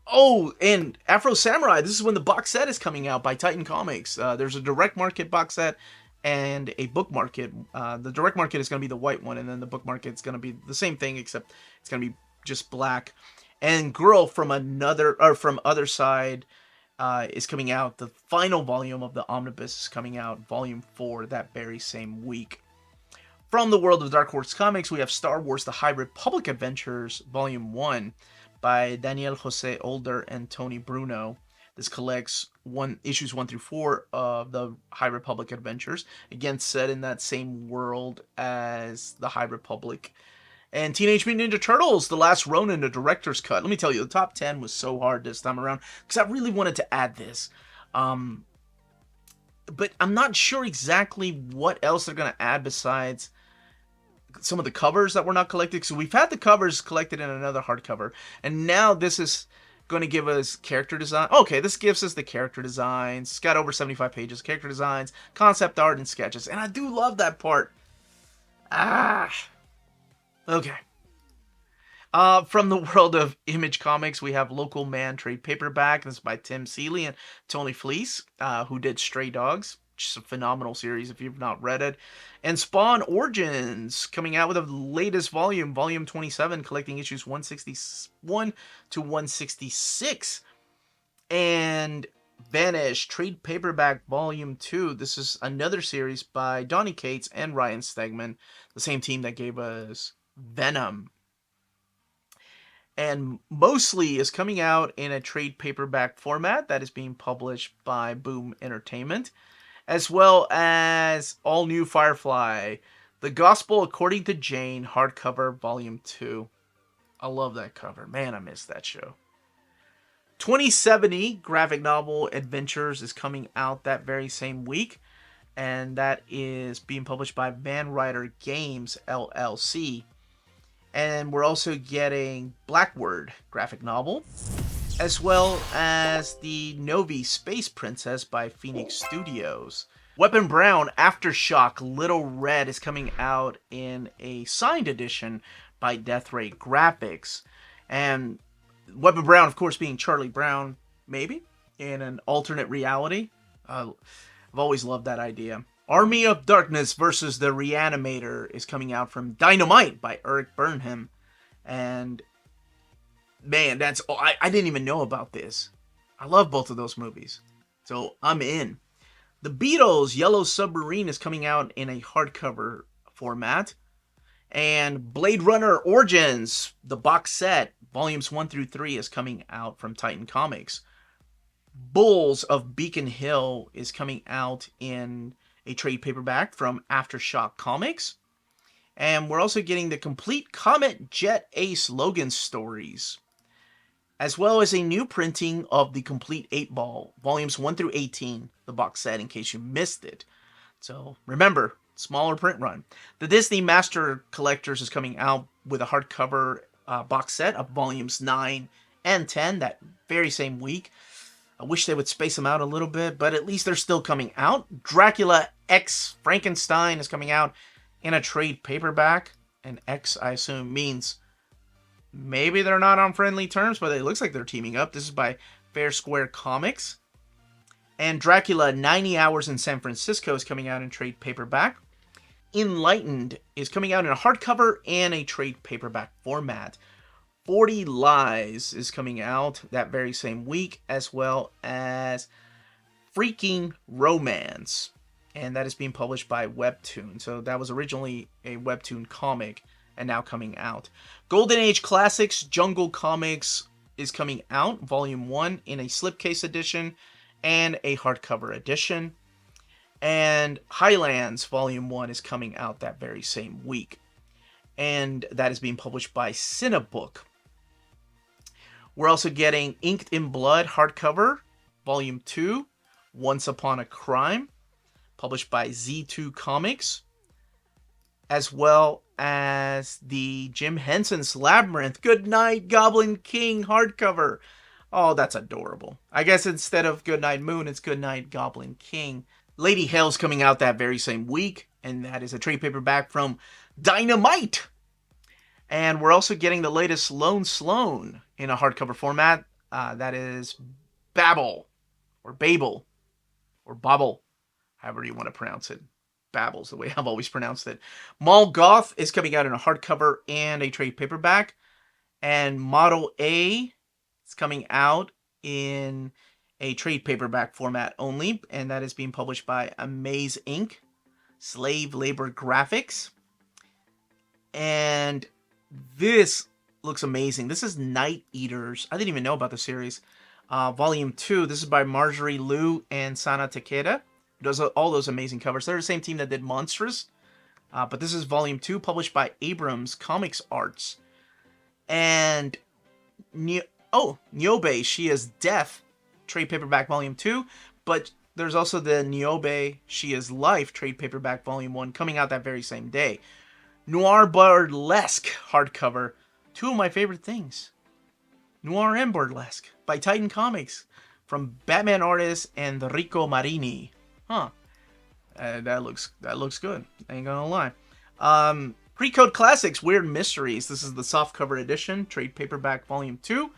Oh, and Afro Samurai. This is when the box set is coming out by Titan Comics. There's a direct market box set and a book market. The direct market is going to be the white one, and then the book market is going to be the same thing, except it's going to be just black. And Girl from Other Side is coming out. The final volume of the Omnibus is coming out, Volume 4, that very same week. From the world of Dark Horse Comics, we have Star Wars The High Republic Adventures, Volume 1, by Daniel Jose Older and Tony Bruno. This collects issues 1 through 4 of the High Republic Adventures, again set in that same world as the High Republic. And Teenage Mutant Ninja Turtles, The Last Ronin, the director's cut. Let me tell you, the top 10 was so hard this time around, because I really wanted to add this. but I'm not sure exactly what else they're going to add besides some of the covers that we're not collecting. So we've had the covers collected in another hardcover, and now this is going to give us character design. Okay, this gives us the character designs. It's got over 75 pages, character designs, concept art, and sketches, and I do love that part. Okay. From the world of Image Comics, we have Local Man trade paperback. This is by Tim Seeley and Tony Fleece, who did Stray Dogs, which is a phenomenal series if you've not read it. And Spawn Origins, coming out with the latest volume, volume 27, collecting issues 161 to 166. And Vanish trade paperback volume 2. This is another series by Donny Cates and Ryan Stegman, the same team that gave us Venom. And mostly is coming out in a trade paperback format that is being published by Boom Entertainment, as well as All New Firefly, The Gospel According to Jane, hardcover volume 2. I love that cover. Man, I miss that show. 2070 graphic novel Adventures is coming out that very same week, and that is being published by Van Ryder Games LLC. And we're also getting Blackward graphic novel, as well as the Novi Space Princess by Phoenix Studios. Weapon Brown Aftershock Little Red is coming out in a signed edition by Death Ray Graphics. And Weapon Brown, of course, being Charlie Brown, maybe, in an alternate reality. I've always loved that idea. Army of Darkness versus the Reanimator is coming out from Dynamite by Eric Burnham. And, man, that's... I didn't even know about this. I love both of those movies. So, I'm in. The Beatles Yellow Submarine is coming out in a hardcover format. And Blade Runner Origins, the box set, volumes 1 through 3, is coming out from Titan Comics. Bulls of Beacon Hill is coming out in a trade paperback from Aftershock Comics. And we're also getting the complete Comet Jet Ace Logan stories, as well as a new printing of the complete 8-Ball, volumes 1 through 18, the box set, in case you missed it. So remember, smaller print run. The Disney Master Collectors is coming out with a hardcover box set of volumes 9 and 10 that very same week. I wish they would space them out a little bit, but at least they're still coming out. Dracula X Frankenstein is coming out in a trade paperback. And X, I assume, means maybe they're not on friendly terms, but it looks like they're teaming up. This is by Fair Square Comics. And Dracula 90 Hours in San Francisco is coming out in trade paperback. Enlightened is coming out in a hardcover and a trade paperback format. 40 Lies is coming out that very same week, as well as Freaking Romance. And that is being published by Webtoon. So that was originally a Webtoon comic and now coming out. Golden Age Classics Jungle Comics is coming out, Volume 1, in a slipcase edition and a hardcover edition. And Highlands Volume 1 is coming out that very same week. And that is being published by Cinebook. We're also getting Inked in Blood hardcover, Volume 2, Once Upon a Crime, published by Z2 Comics, as well as the Jim Henson's Labyrinth Goodnight Goblin King hardcover. Oh, that's adorable. I guess instead of Goodnight Moon, it's Goodnight Goblin King. Lady Hell's coming out that very same week, and that is a trade paperback from Dynamite. And we're also getting the latest Lone Sloan in a hardcover format. That is Babel, or Babel, or Bobble, however you want to pronounce it. Babel's the way I've always pronounced it. Mall Goth is coming out in a hardcover and a trade paperback. And Model A is coming out in a trade paperback format only. And that is being published by Amaze Inc., Slave Labor Graphics. And this looks amazing. This is Night Eaters. I didn't even know about the series. Volume 2. This is by Marjorie Liu and Sana Takeda. Who does all those amazing covers. They're the same team that did Monstrous. But this is Volume 2, published by Abrams Comics Arts. And Nyobe, She is Death, trade paperback Volume 2. But there's also the Niobe She Is Life trade paperback volume 1 coming out that very same day. Noir Burlesque hardcover. Two of my favorite things. Noir and Burlesque by Titan Comics from Batman artist Enrico Marini. Huh. That looks good. I ain't gonna lie. Pre-Code Classics Weird Mysteries. This is the softcover edition, trade paperback volume 2.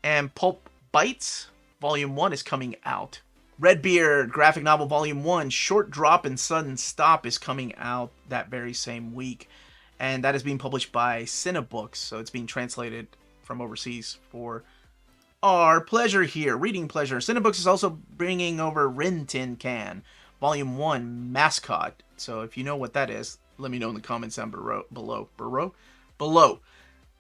And Pulp Bites volume 1 is coming out. Redbeard graphic novel volume 1, Short Drop and Sudden Stop is coming out that very same week. And that is being published by Cinebooks, so it's being translated from overseas for our pleasure here, reading pleasure. Cinebooks is also bringing over Rin Tin Can, volume 1, Mascot. So if you know what that is, let me know in the comments down below.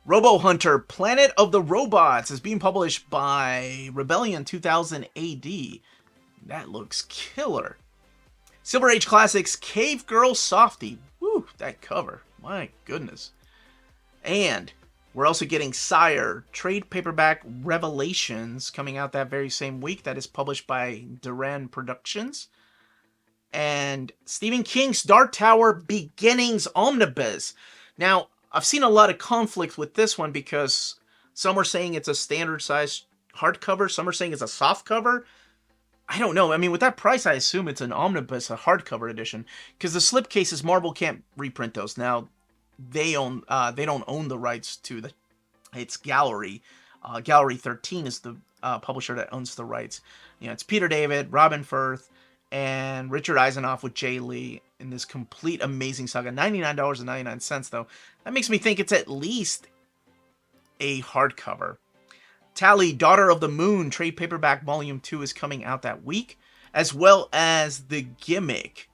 Robo Hunter, Planet of the Robots is being published by Rebellion 2000 AD. That looks killer. Silver Age Classics, Cave Girl Softie. Woo, that cover. My goodness. And we're also getting Sire, trade paperback Revelations coming out that very same week. That is published by Duran Productions. And Stephen King's Dark Tower Beginnings Omnibus. Now, I've seen a lot of conflict with this one because some are saying it's a standard size hardcover. Some are saying it's a soft cover. I don't know. I mean, with that price, I assume it's an omnibus, a hardcover edition, because the slipcases, Marvel can't reprint those. Now, they don't own the rights to its Gallery. Gallery 13 is the publisher that owns the rights. You know, it's Peter David, Robin Firth, and Richard Eisenoff with Jay Lee in this complete amazing saga. $99.99 though. That makes me think it's at least a hardcover. Tally, Daughter of the Moon, trade paperback volume 2 is coming out that week, as well as The Gimmick.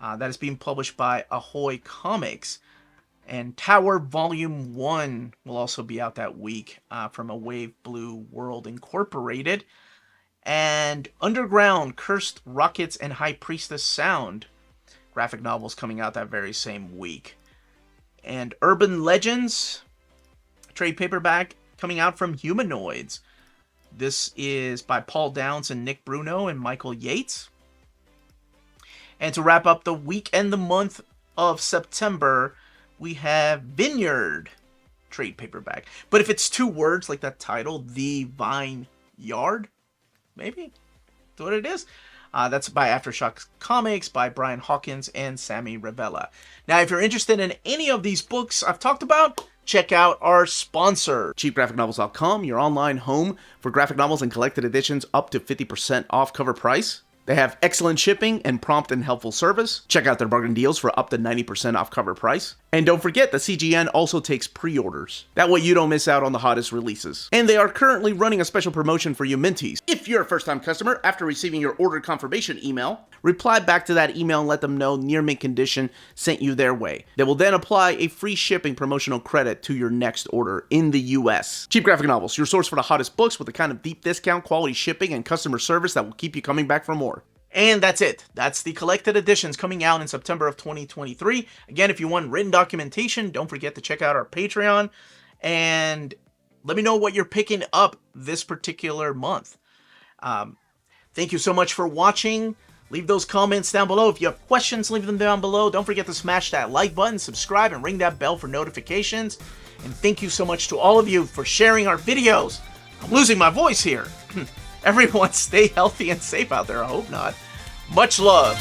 That is being published by Ahoy Comics. And Tower volume 1 will also be out that week from A Wave Blue World Incorporated. And Underground, Cursed Rockets and High Priestess Sound graphic novels coming out that very same week. And Urban Legends, trade paperback coming out from Humanoids. This is by Paul Downs and Nick Bruno and Michael Yates. And to wrap up the week and the month of September, we have Vineyard trade paperback. But if it's two words like that title, The Vine Yard, maybe that's what it is. That's by Aftershock Comics, by Brian Hawkins and Sammy Rivella. Now, if you're interested in any of these books I've talked about, check out our sponsor, cheapgraphicnovels.com, your online home for graphic novels and collected editions up to 50% off cover price. They have excellent shipping and prompt and helpful service. Check out their bargain deals for up to 90% off cover price. And don't forget, the CGN also takes pre-orders. That way you don't miss out on the hottest releases. And they are currently running a special promotion for you Minties. If you're a first-time customer, after receiving your order confirmation email, reply back to that email and let them know Near Mint Condition sent you their way. They will then apply a free shipping promotional credit to your next order in the US. Cheap Graphic Novels, your source for the hottest books with the kind of deep discount, quality shipping, and customer service that will keep you coming back for more. And that's it. That's the collected editions coming out in September of 2023. Again, if you want written documentation, don't forget to check out our Patreon. And let me know what you're picking up this particular month. Thank you so much for watching. Leave those comments down below. If you have questions, leave them down below. Don't forget to smash that like button, subscribe, and ring that bell for notifications. And thank you so much to all of you for sharing our videos. I'm losing my voice here. Everyone stay healthy and safe out there. I hope not. Much love.